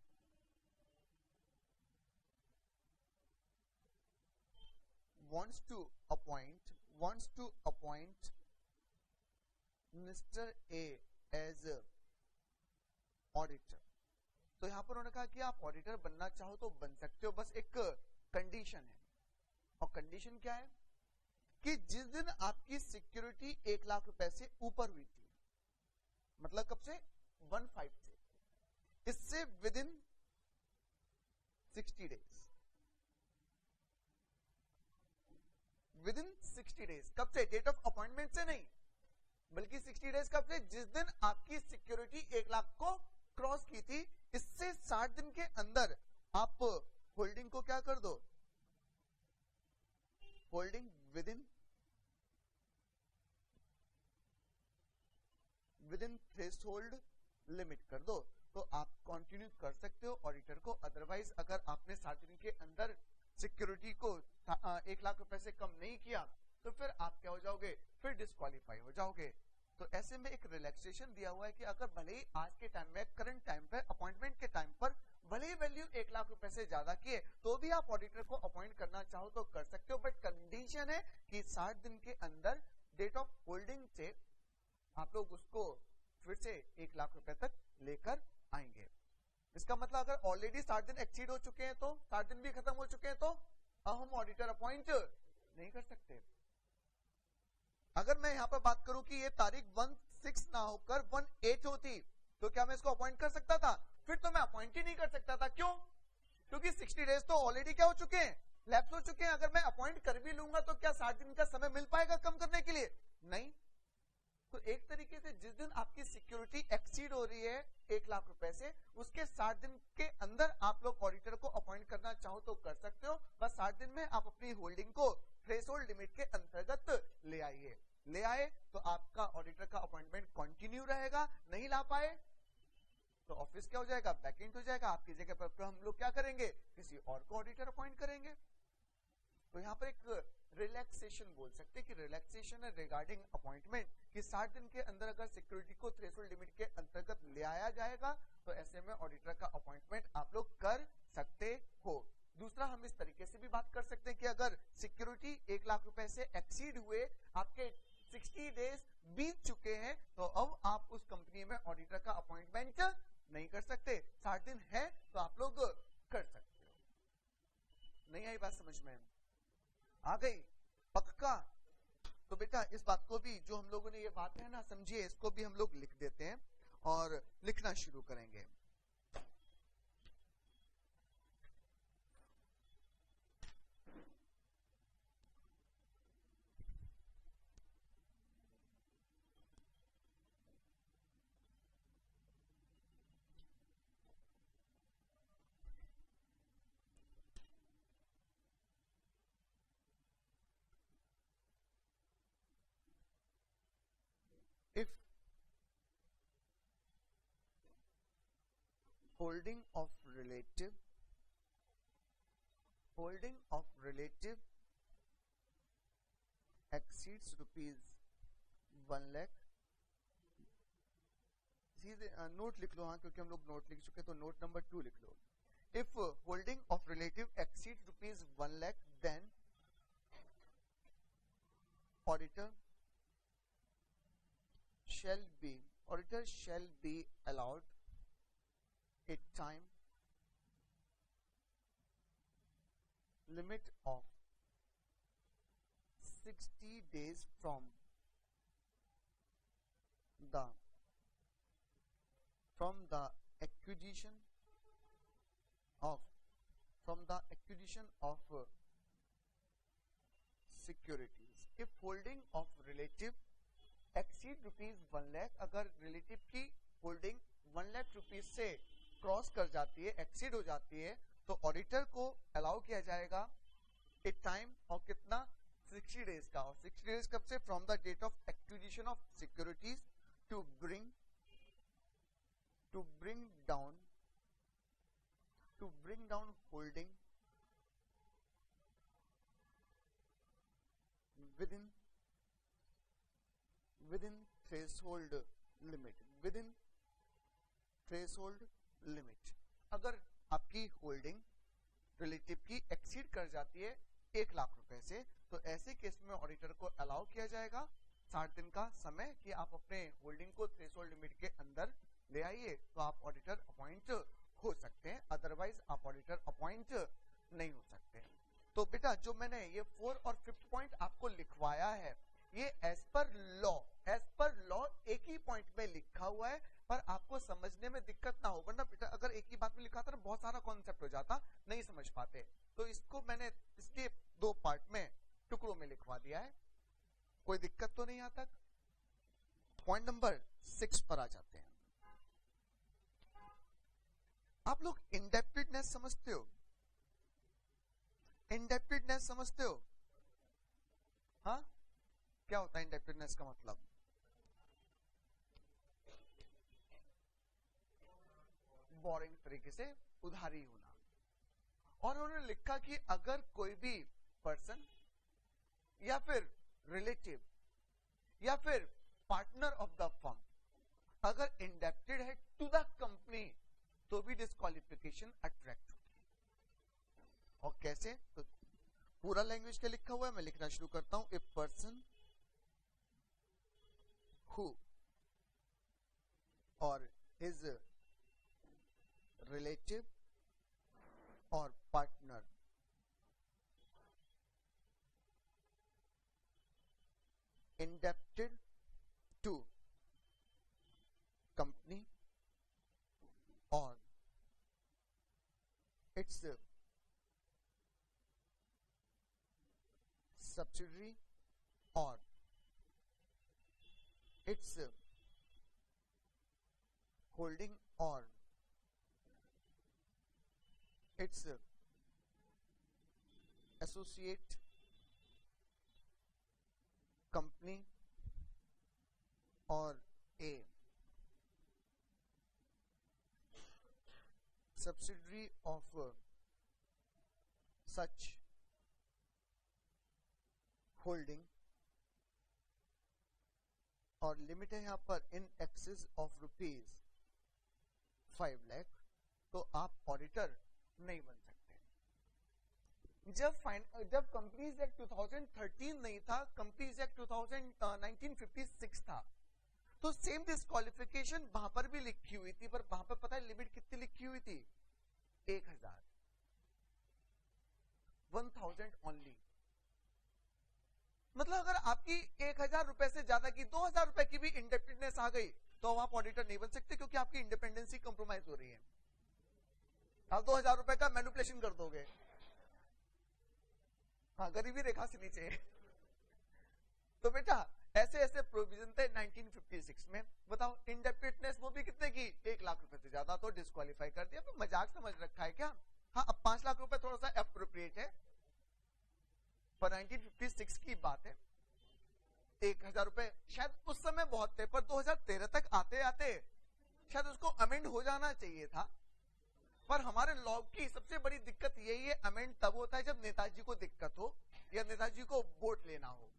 wants to appoint Mr. A as auditor. तो यहां पर उन्होंने कहा कि आप ऑडिटर बनना चाहो तो बन सकते हो, बस एक कंडीशन है। और कंडीशन क्या है? कि जिस दिन आपकी सिक्योरिटी 1 लाख रुपए से ऊपर हुई थी, मतलब कब से? 1/5 से, इससे विदिन 60 डेज। विदिन 60 डेज कब से? डेट ऑफ अपॉइंटमेंट से नहीं, बल्कि 60 डेज कब से? जिस दिन आपकी सिक्योरिटी 1 लाख को क्रॉस की थी, इससे 60 दिन के अंदर आप होल्डिंग को क्या कर दो? होल्डिंग विदिन थ्रेशोल्ड लिमिट कर दो, तो आप कंटिन्यू कर सकते हो ऑडिटर को। अदरवाइज अगर आपने 60 दिन के अंदर सिक्योरिटी को 1 लाख रुपए से कम नहीं किया तो फिर आप क्या हो जाओगे, फिर डिस्क्वालीफाई हो जाओगे। तो ऐसे में एक रिलैक्सेशन दिया हुआ है कि अगर भले ही आज के टाइम में, करंट टाइम पे, अपॉइंटमेंट के टाइम पर भले ही वैल्यू 1 लाख रुपए से ज्यादा की है तो भी आप ऑडिटर को अपॉइंट करना चाहो तो कर सकते हो, बट कंडीशन है कि 60 दिन के अंदर डेट ऑफ होल्डिंग से आप लोग उसको फिर से 1 लाख रुपए तक लेकर आएंगे। इसका मतलब अगर ऑलरेडी 60 दिन एक्सीड हो चुके हैं तो 60 दिन भी खत्म हो चुके हैं तो अब हम ऑडिटर अपॉइंट नहीं कर सकते। अगर मैं यहां पर बात करूं कि ये तारीख 1/6 ना होकर 1/8 होती तो क्या मैं इसको अपॉइंट कर सकता था? फिर तो मैं अपॉइंट ही नहीं कर सकता था। क्यों? क्योंकि 60 डेज तो ऑलरेडी क्या हो चुके हैं, लैप्स हो चुके हैं। अगर मैं अपॉइंट कर भी लूंगा तो क्या 60 दिन का समय मिल पाएगा कम करने के लिए? नहीं। तो एक तरीके से जिस दिन आपकी सिक्योरिटी एक्सीड हो रही है 1 लाख रुपए से, उसके 60 दिन के अंदर आप लोग ऑडिटर को अपॉइंट करना चाहो तो कर सकते हो। बस 60 दिन में आप अपनी होल्डिंग को थ्रेशोल्ड लिमिट के अंतर्गत ले आइए। ले आए तो आपका ऑडिटर का अपॉइंटमेंट कंटिन्यू रहेगा। नहीं ला पाए तो ऑफिस क्या हो जाएगा, वैकेंट हो जाएगा। आपकी जगह पर हम लोग क्या करेंगे, किसी और को ऑडिटर अपॉइंट करेंगे। तो यहाँ पर एक रिलैक्सेशन बोल सकते हैं कि रिलैक्सेशन है रिगार्डिंग अपॉइंटमेंट, कि 60 दिन के अंदर अगर सिक्योरिटी को थ्रेशोल्ड लिमिट के अंतर्गत ले आया जाएगा तो ऐसे में ऑडिटर का अपॉइंटमेंट आप लोग कर सकते हो। दूसरा, हम इस तरीके से भी बात कर सकते हैं कि अगर सिक्योरिटी 1 लाख रुपए से एक्सीड हुए, आपके 60 डेज बीत चुके हैं, तो अब आप उस कंपनी में ऑडिटर का अपॉइंटमेंट नहीं कर सकते। 60 दिन है तो आप लोग कर सकते हो। नहीं आई बात समझ में? आ गई? पक्का? तो बेटा इस बात को भी, जो हम लोगों ने ये बात है ना समझिए, इसको भी हम लोग लिख देते हैं और लिखना शुरू करेंगे। If holding of relative exceeds ₹1 lakh, सीधे नोट लिख लो। हाँ, क्योंकि हम लोग नोट लिख चुके तो नोट नंबर 2 लिख लो। If holding of relative exceeds ₹1 lakh, then auditor shall be allowed a time limit of 60 days from the acquisition of securities. If holding of relative exceed ₹1 lakh, अगर रिलेटिव की holding 1 lakh rupees से cross कर जाती है, exceed हो जाती है, तो ऑडिटर को अलाउ किया जाएगा एक टाइम और कितना, 60 डेज का। और 60 डेज कब से? From the date of acquisition of securities to bring down holding within threshold limit। अगर आपकी होल्डिंग रिलेटिव की एक्सीड कर जाती है 1 लाख रुपए से, तो ऐसे केस में ऑडिटर को अलाउ किया जाएगा 60 दिन का समय कि आप अपने होल्डिंग को थ्रेशोल्ड लिमिट के अंदर ले आइए, तो आप ऑडिटर अपॉइंट हो सकते हैं। अदरवाइज आप ऑडिटर अपॉइंट नहीं हो सकते। तो बेटा जो मैंने ये 4 और 5th पॉइंट आपको लिखवाया है, ये एज पर लॉ एक ही पॉइंट में लिखा हुआ है, पर आपको समझने में दिक्कत ना हो। वरना बेटा अगर एक ही बात में लिखा था ना, बहुत सारा कॉन्सेप्ट हो जाता, नहीं समझ पाते। तो इसको मैंने इसके 2 पार्ट में, टुकड़ों में लिखवा दिया है। कोई दिक्कत तो नहीं यहाँ तक? पॉइंट नंबर 6 पर आ जाते हैं। आप लोग इंडेप्टेडनेस समझते हो? इंडेप्टेडनेस समझते हो? हाँ, क्या होता है इंडेप्टेडनेस का मतलब? बोरिंग तरीके से उधारी होना। और उन्होंने लिखा कि अगर कोई भी पर्सन या फिर रिलेटिव या फिर पार्टनर ऑफ द फर्म अगर इंडेप्टेड है टू द कंपनी तो भी डिस्क्वालिफिकेशन अट्रैक्ट होगी। और कैसे? तो पूरा लैंग्वेज का लिखा हुआ है, मैं लिखना शुरू करता हूं। ए पर्सन हु और हिज रिलेटिव और partner indebted to company or its subsidiary or its holding or its associate company or a subsidiary of such holding और लिमिट है यहां पर इन एक्सेस ऑफ ₹5 लाख, तो आप ऑडिटर नहीं बन सकते। जब कंपनीज एक्ट 2013 नहीं था, कंपनीज एक्ट 1956 था, तो सेम डिस्क्वालिफिकेशन वहां पर भी लिखी हुई थी, पर वहां पर पता है लिमिट कितनी लिखी हुई थी? 1000 ओनली। मतलब अगर आपकी 1000 रुपए से ज्यादा की 2000 रुपए की भी इंडेप्टेडनेस आ गई तो आप ऑडिटर नहीं बन सकते, क्योंकि आपकी इंडिपेंडेंसी कंप्रोमाइज हो रही है। आप 2000 रुपए का मैनिपुलेशन कर दोगे। हाँ, गरीबी रेखा से नीचे। तो बेटा ऐसे ऐसे प्रोविजन थे 1956 में। बताओ इंडेप्टेडनेस वो भी कितने की? 1 लाख रुपए से ज्यादा, तो डिस्क्वालीफाई कर दिया। तो मजाक समझ रखा है क्या? हाँ, अब 5 लाख रुपए थोड़ा सा अप्रोप्रिएट है, पर 1956 की बात है। 1000 रुपए शायद उस समय बहुत थे, पर 2013 तक आते आते शायद उसको अमेंड हो जाना चाहिए था। पर हमारे लॉ की सबसे बड़ी दिक्कत यही है, अमेंड तब होता है जब नेताजी को दिक्कत हो या नेताजी को वोट लेना हो।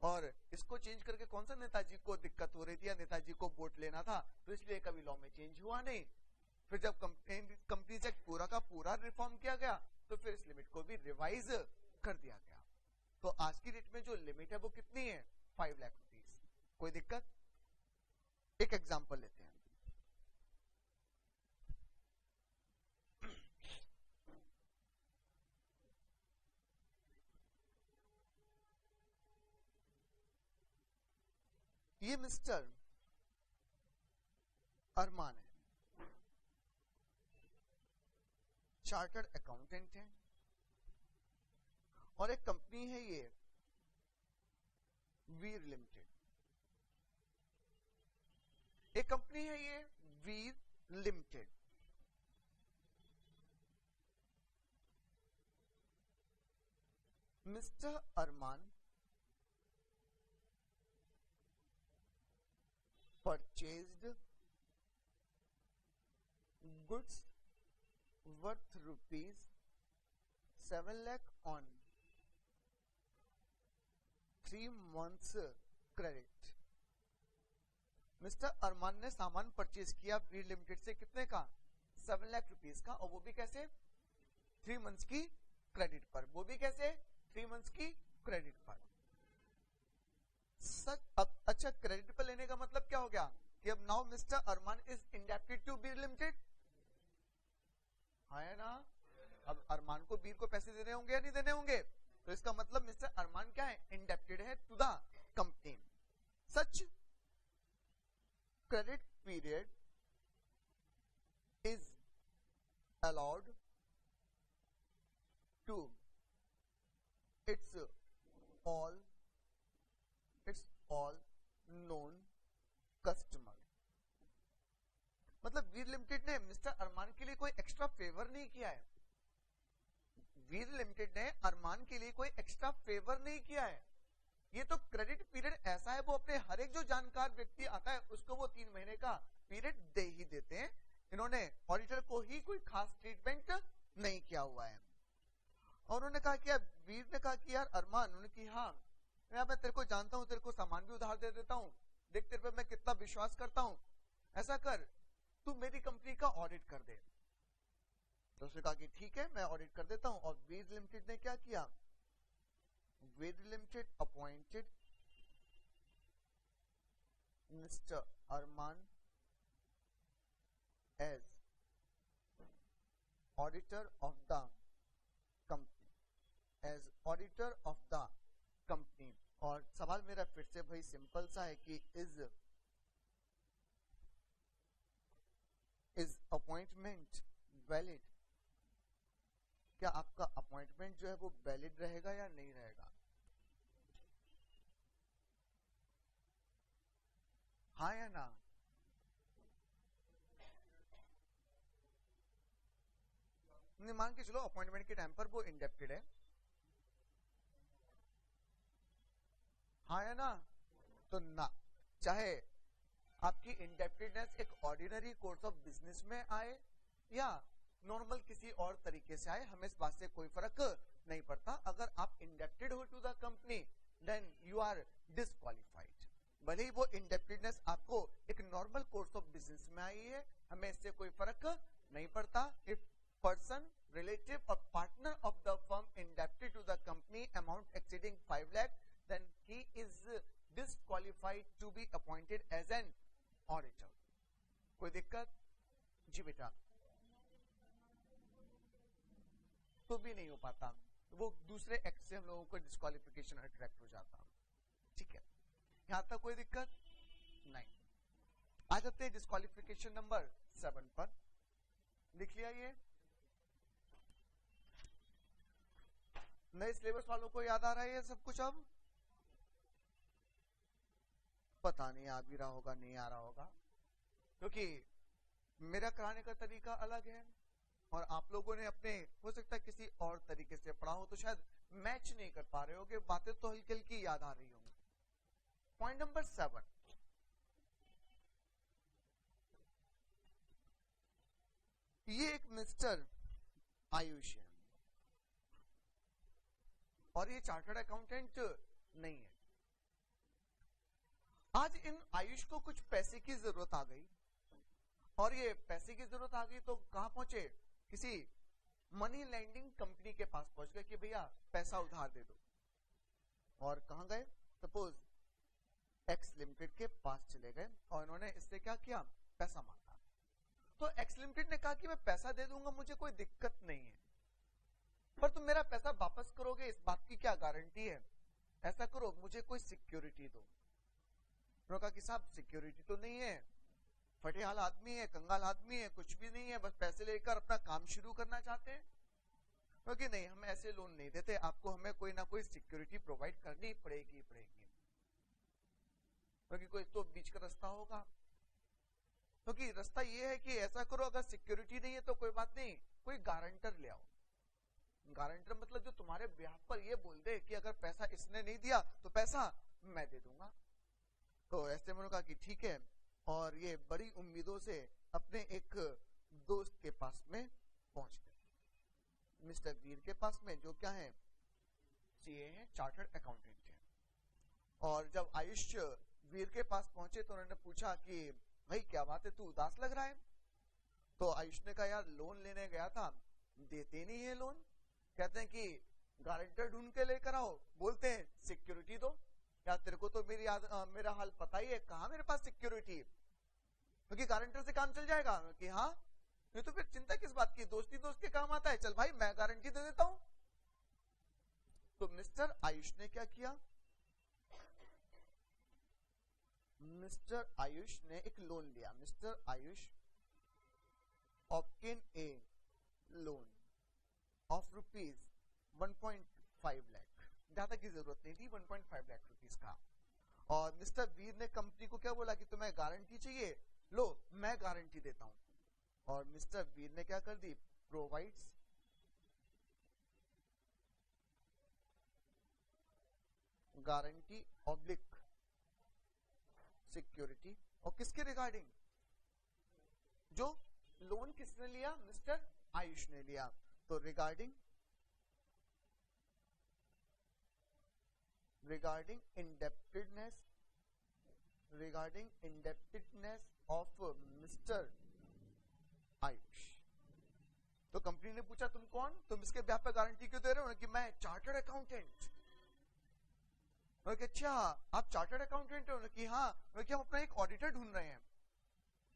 और इसको चेंज करके कौन सा नेताजी को दिक्कत हो रही थी या नेताजी को वोट लेना था, तो इसलिए कभी लॉ में चेंज हुआ नहीं। फिर जब कंपनीज एक्ट पूरा का पूरा रिफॉर्म किया गया तो फिर इस लिमिट को भी रिवाइज कर दिया गया। तो आज की डेट में जो लिमिट है वो कितनी है? 5 लाख रुपीस। कोई दिक्कत? एक एग्जांपल लेते हैं। ये मिस्टर अरमान है, चार्टर्ड अकाउंटेंट है, और एक कंपनी है ये वीर लिमिटेड। एक कंपनी है ये Veer Limited. Mister Armaan purchased goods worth ₹7 lakh on 3 months credit। Mister Armaan ने सामान परचेज किया वीर लिमिटेड से, कितने का? 7 लाख रुपीस का, और वो भी कैसे? 3 मंथ्स की क्रेडिट पर। वो भी कैसे? 3 मंथ्स की क्रेडिट पर। अब अच्छा, क्रेडिट पर लेने का मतलब क्या हो गया कि अब now mister Arman is indebted to Bir limited, है ना? अब अरमान को बीर को पैसे देने होंगे या नहीं देने होंगे? तो इसका मतलब मिस्टर अरमान क्या है? इंडेप्टेड है to the company. Such credit period is allowed to its all known customer. मतलब वीर लिमिटेड ने मिस्टर अरमान के लिए कोई एक्स्ट्रा फेवर नहीं किया है। वीर लिमिटेड ने अरमान के लिए कोई एक्स्ट्रा फेवर नहीं किया है। ये तो क्रेडिट पीरियड ऐसा है, वो अपने हर एक जो जानकार व्यक्ति आता है उसको वो 3 महीने का पीरियड दे ही देते हैं। इन्होंने ऑडिटर को ही कोई खास ट्रीटमेंट नहीं किया हुआ है। और उन्होंने कहा कि यार, वीर ने कहा कि यार अरमान, उन्होंने की हाँ मैं तेरे को जानता हूँ, तेरे को सामान भी उधार दे देता हूँ, देख तेरे पे मैं कितना विश्वास करता हूँ, ऐसा कर तू मेरी कंपनी का ऑडिट कर दे। तो उसने कहा कि ठीक है, मैं ऑडिट कर देता हूँ। और वीर लिमिटेड ने क्या किया, Veer Limited appointed mister Armaan as auditor of the company, as auditor of the company. और सवाल मेरा फिर से भाई सिंपल सा है कि इज अपॉइंटमेंट वैलिड, क्या आपका अपॉइंटमेंट जो है वो वैलिड रहेगा या नहीं रहेगा? हाँ या ना? मान के चलो अपॉइंटमेंट के टाइम पर वो इंडेप्टेड है, हाँ या ना? तो ना, चाहे आपकी इंडेप्टेडनेस एक ऑर्डिनरी कोर्स ऑफ बिजनेस में आए या नॉर्मल किसी और तरीके से आए, हमें इस बात से कोई फर्क नहीं पड़ता। अगर आप इंडेप्टेड हो to the company then you are disqualified. भले ही वो इंडेप्टेडनेस आपको एक नॉर्मल कोर्स ऑफ बिजनेस में आई है, हमें इससे कोई फर्क नहीं पड़ता। If person, relative or partner of the firm indebted to the company amount exceeding 5 lakh, then he is disqualified to be appointed as an auditor. कोई दिक्कत? जी बेटा। तो भी नहीं हो पाता, वो दूसरे एक्ट से हम लोगों को डिस्क्वालिफिकेशन अट्रैक्ट हो जाता। ठीक है, यहां तक कोई दिक्कत नहीं। आ जाते हैं डिस्क्वालिफिकेशन नंबर 7 पर। लिख लिया ये? नए सिलेबस वालों को याद आ रहा है ये सब कुछ? अब पता नहीं आ भी रहा होगा नहीं आ रहा होगा, क्योंकि मेरा कराने का तरीका अलग है और आप लोगों ने अपने हो सकता है किसी और तरीके से पढ़ा हो, तो शायद मैच नहीं कर पा रहे होगे, बातें तो हल्की हल्की याद आ रही होंगी। पॉइंट नंबर 7, ये एक मिस्टर आयुष है और ये चार्टर्ड अकाउंटेंट नहीं है। आज इन आयुष को कुछ पैसे की जरूरत आ गई और ये पैसे की जरूरत आ गई तो कहां पहुंचे? किसी मनी लैंडिंग कंपनी के पास पहुंच गए कि भैया पैसा उधार दे दो। और कहां गए? सपोज एक्स लिमिटेड के पास चले गए और इन्होंने इससे क्या किया? पैसा मांगा। तो एक्स लिमिटेड ने कहा कि मैं पैसा दे दूंगा, मुझे कोई दिक्कत नहीं है, पर तुम मेरा पैसा वापस करोगे इस बात की क्या गारंटी है? ऐसा करो, मुझे कोई सिक्योरिटी दो। उन्होंने कहा कि साहब सिक्योरिटी तो नहीं है, फटेहाल आदमी है, कंगाल आदमी है, कुछ भी नहीं है, बस पैसे लेकर अपना काम शुरू करना चाहते हैं। क्योंकि नहीं, हम ऐसे लोन नहीं देते, आपको हमें कोई ना कोई सिक्योरिटी प्रोवाइड करनी पड़ेगी। क्योंकि कोई तो बीच का रास्ता होगा। क्योंकि रास्ता ये है कि ऐसा करो, अगर सिक्योरिटी नहीं है तो कोई बात नहीं, कोई गारंटर ले आओ। गारंटर मतलब जो तुम्हारे ब्याह पर ये बोल दे कि अगर पैसा इसने नहीं दिया तो पैसा मैं दे दूंगा। तो ऐसे में कहा कि ठीक है, और ये बड़ी उम्मीदों से अपने एक दोस्त के पास में पहुंच गए, मिस्टर वीर के पास में, जो क्या है? सीए है, चार्टर्ड अकाउंटेंट है। और जब आयुष वीर के पास पहुंचे तो उन्होंने पूछा कि भाई क्या बात है, तू उदास लग रहा है? तो आयुष ने कहा यार लोन लेने गया था, देते नहीं है लोन, कहते हैं कि गारंटर ढूंढ के लेकर आओ, बोलते हैं सिक्योरिटी दो। क्या तेरे को तो मेरा हाल पता ही है, कहां मेरे पास सिक्योरिटी है? क्योंकि गारंटर से काम चल जाएगा कि हाँ, ये तो फिर चिंता किस बात की, दोस्ती दोस्त के काम आता है, चल भाई मैं गारंटी दे देता हूं। तो मिस्टर आयुष ने क्या किया? मिस्टर आयुष ने एक लोन लिया। Mister Ayush obtain a loan of rupees 1.5 lakh, ज्यादा की जरूरत नहीं थी, 1.5 लाख रुपीज का। और मिस्टर वीर ने कंपनी को क्या बोला कि तुम्हें गारंटी चाहिए, लो मैं गारंटी देता हूं। और मिस्टर वीर ने क्या कर दी? Provides guarantee oblique security. और किसके रिगार्डिंग? जो लोन किसने लिया? मिस्टर आयुष ने लिया। तो regarding indebtedness of mister Ayush. तो कंपनी ने पूछा तुम कौन, तुम इसके ब्याह पर गारंटी क्यों दे रहे हो? कि मैं चार्टर्ड अकाउंटेंट। अच्छा आप चार्टर्ड अकाउंटेंट हो? कि हाँ। हम अपना एक ऑडिटर ढूंढ रहे हैं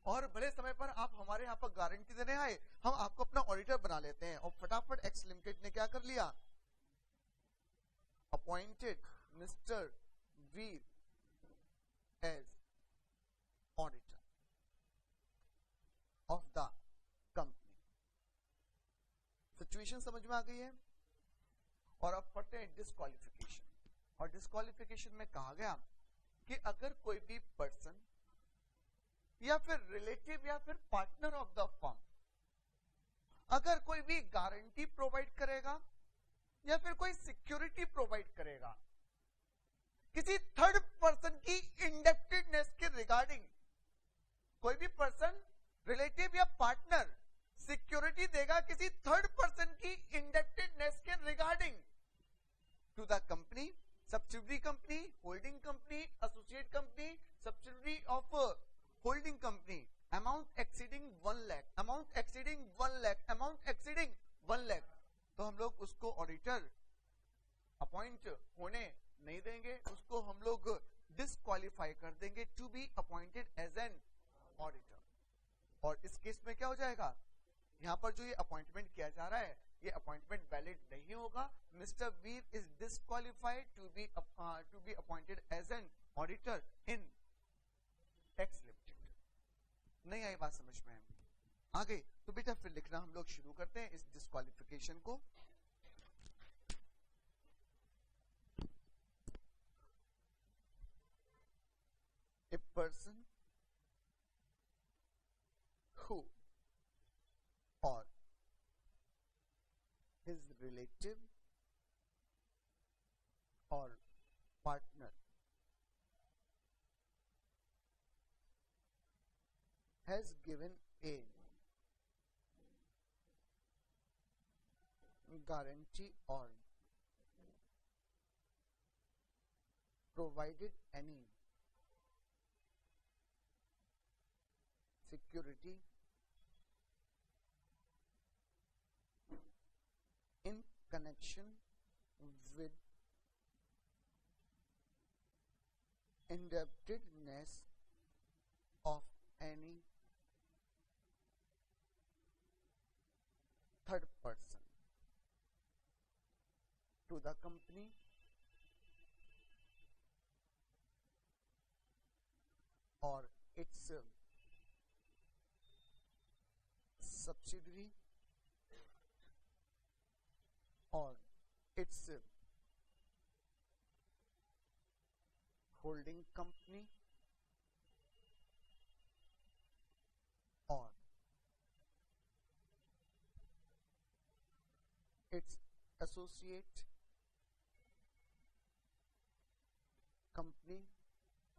और भले समय पर आप हमारे यहाँ पर गारंटी देने आए, हम आपको अपना ऑडिटर बना लेते हैं। और फटाफट एक्स लिमिटेड ने क्या कर लिया, appointed mister Veer as auditor of the company. Situation समझ में आ गई है। और अब पढ़ते हैं डिस्क्वालिफिकेशन। और डिस्क्वालिफिकेशन में कहा गया कि अगर कोई भी पर्सन या फिर रिलेटिव या फिर पार्टनर ऑफ द फर्म अगर कोई भी गारंटी प्रोवाइड करेगा या फिर कोई सिक्योरिटी प्रोवाइड करेगा किसी थर्ड पर्सन की इंडेप्टेडनेस के रिगार्डिंग, कोई भी पर्सन रिलेटिव या पार्टनर सिक्योरिटी देगा किसी थर्ड पर्सन की इंडेप्टेडनेस के regarding to the company, subsidiary company, holding company, associate company, subsidiary of holding company, amount exceeding 1 lakh, amount exceeding 1 lakh, amount exceeding 1 lakh, तो हम लोग उसको ऑडिटर अपॉइंट होने नहीं देंगे, उसको हम लोग डिस्क्वालीफाई कर देंगे to be appointed as an auditor. और इस केस में क्या हो जाएगा, यहाँ पर जो ये अपॉइंटमेंट किया जा रहा है ये अपॉइंटमेंट वैलिड नहीं होगा। Mister Veer is disqualified to be appointed as an auditor in X limited. नहीं आई बात समझ में? आ गई? तो बेटा फिर लिखना हम लोग शुरू करते हैं इस डिस्क्वालिफिकेशन को। A person who or his relative or partner has given a guarantee or provided any security in connection with indebtedness of any third person to the company or its subsidiary or its holding company or its associate company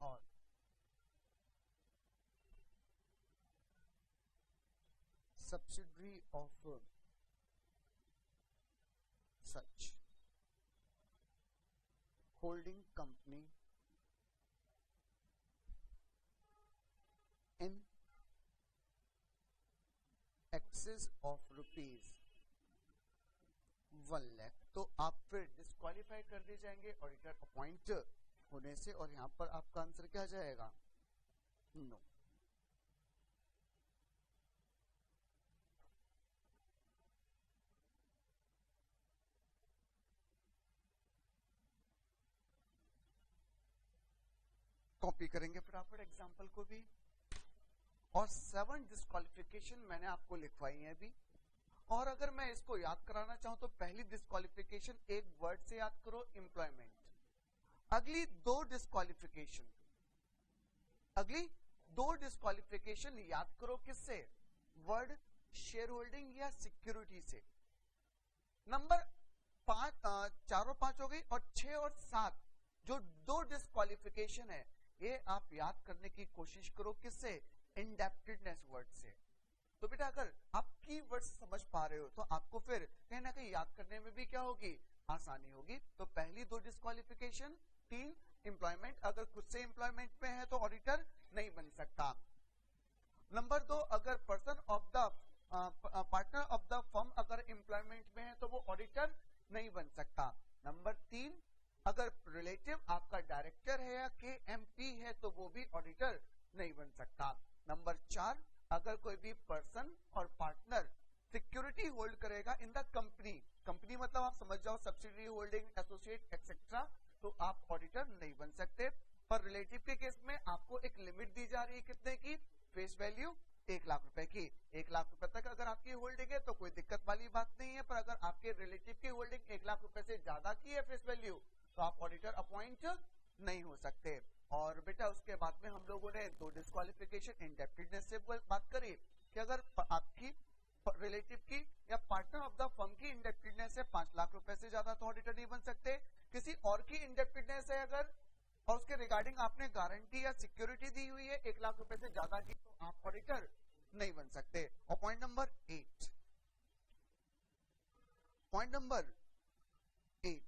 or subsidiary of such holding company in excess of rupees 1 lakh. तो आप फिर disqualify कर दिए जाएंगे auditor appoint होने से। और यहां पर आपका आंसर क्या जाएगा, नो। कॉपी करेंगे फटाफट एग्जाम्पल को भी। और 7 डिस्क्वालिफिकेशन मैंने आपको लिखवाई है अभी। और अगर मैं इसको याद कराना चाहूं तो पहली डिस्क्वालिफिकेशन एक वर्ड से याद करो, एम्प्लॉयमेंट। अगली दो डिस्क्वालिफिकेशन याद करो किससे, वर्ड शेयर होल्डिंग या सिक्योरिटी से। नंबर 4 और 5 हो गई। और 6 और 7 जो 2 डिस्क्वालिफिकेशन है ये आप याद करने की कोशिश करो किससे, इंडेप्टेडनेस वर्ड से। तो बेटा अगर आप कीवर्ड्स समझ पा रहे हो तो आपको फिर कहीं ना कहीं याद करने में भी क्या होगी, आसानी होगी। तो पहली दो डिस्क्वालिफिकेशन। 3 एम्प्लॉयमेंट, अगर खुद से एम्प्लॉयमेंट में है तो ऑडिटर नहीं बन सकता। नंबर 2, अगर person of the partner of the firm अगर एम्प्लॉयमेंट में है तो वो ऑडिटर नहीं बन सकता। नंबर 3, अगर रिलेटिव आपका डायरेक्टर है या KMP है तो वो भी ऑडिटर नहीं बन सकता। नंबर 4, अगर कोई भी पर्सन और पार्टनर सिक्योरिटी होल्ड करेगा इन द कंपनी, कंपनी मतलब आप समझ जाओ सब्सिडरी होल्डिंग, एसोसिएट एक्सेट्रा, तो आप ऑडिटर नहीं बन सकते। पर रिलेटिव के केस में आपको एक लिमिट दी जा रही है, कितने की, फेस वैल्यू 1 लाख रुपए की। 1 लाख रुपए तक अगर आपकी होल्डिंग है तो कोई दिक्कत वाली बात नहीं है, पर अगर आपके रिलेटिव की होल्डिंग 1 लाख रुपए से ज्यादा की है फेस वैल्यू, तो आप ऑडिटर अपॉइंट नहीं हो सकते। और बेटा उसके बाद में हम लोगों ने 2 डिस्क्वालिफिकेशन इंडेप्टेडनेस से बात करी कि अगर आपकी रिलेटिव की या पार्टनर ऑफ द फर्म की इंडेप्टेडनेस है 5 लाख रुपए से ज्यादा तो ऑडिटर नहीं बन सकते। किसी और की इंडेप्टेडनेस है अगर और उसके रिगार्डिंग आपने गारंटी या सिक्योरिटी दी हुई है 1 लाख रुपए से ज्यादा की, तो आप ऑडिटर नहीं बन सकते। और point number 8, point number 8,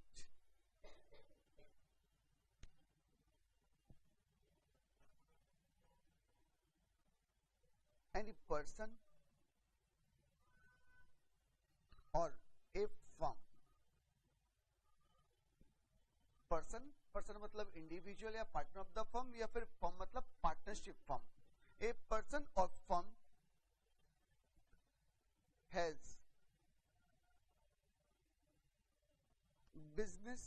any person or a firm, person मतलब इंडिविजुअल या पार्टनर ऑफ द फर्म, या फिर फर्म मतलब पार्टनरशिप फर्म। ए पर्सन और firm has business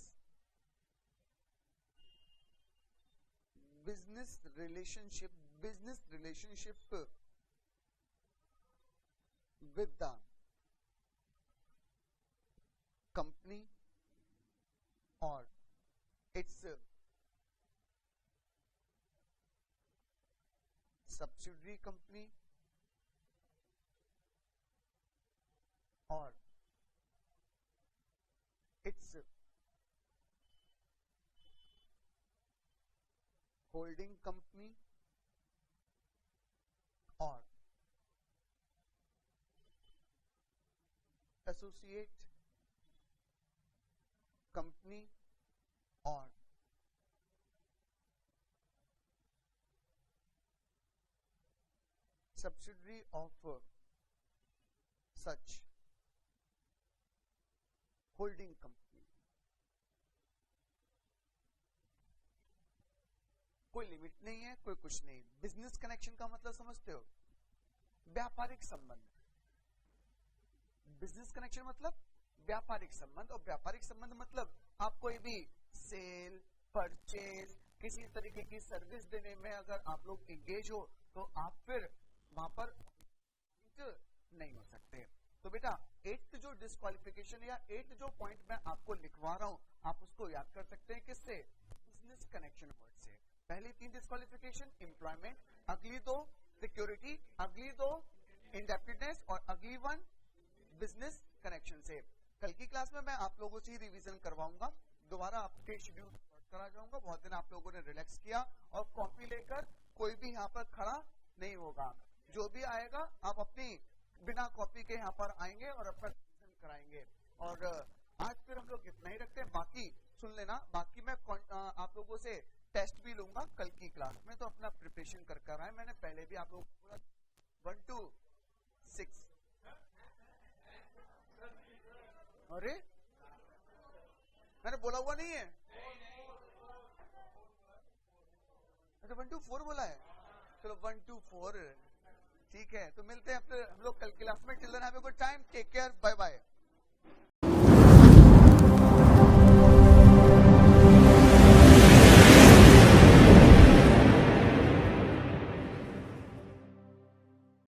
relationship with the company or its subsidiary company or its holding company or associate company or subsidiary of such holding company। कोई limit नहीं है, कोई कुछ नहीं। बिजनेस कनेक्शन का मतलब समझते हो, व्यापारिक संबंध। बिजनेस कनेक्शन मतलब व्यापारिक संबंध, और व्यापारिक संबंध मतलब आप कोई भी सेल, परचेज, किसी तरीके की सर्विस देने में अगर आप लोग एंगेज हो तो आप फिर वहां पर नहीं हो सकते। तो बेटा 8th जो डिस्क्वालिफिकेशन या 8th जो पॉइंट मैं आपको लिखवा रहा हूं, आप उसको याद कर सकते हैं किससे, बिजनेस कनेक्शन वर्ड से। पहली 3 डिस्क्वालिफिकेशन एम्प्लॉयमेंट, अगली 2 सिक्योरिटी, अगली 2 इंडेप्टेडनेस और अगली 1 बिजनेस कनेक्शन से। कल की क्लास में मैं आप लोगों से रिवीजन करवाऊंगा, दोबारा आपके शेड्यूल करा जाऊंगा। बहुत दिन आप लोगों ने रिलैक्स किया और कॉपी लेकर कोई भी यहाँ पर खड़ा नहीं होगा। जो भी आएगा आप अपनी बिना कॉपी के यहाँ पर आएंगे और अपना रिवीजन कराएंगे। और आज फिर हम लोग इतना ही रखते हैं, बाकी सुन लेना। बाकी मैं आप लोगों से टेस्ट भी लूंगा कल की क्लास में, तो अपना प्रिपरेशन कर आए। मैंने पहले भी आप लोगों को बोला 1 to 6। अरे मैंने बोला हुआ नहीं है, अच्छा 1 to 4 बोला है, चलो 1 to 4 ठीक है। तो मिलते हैं हम लोग कल क्लास में। Till then have a good time, take care, bye bye.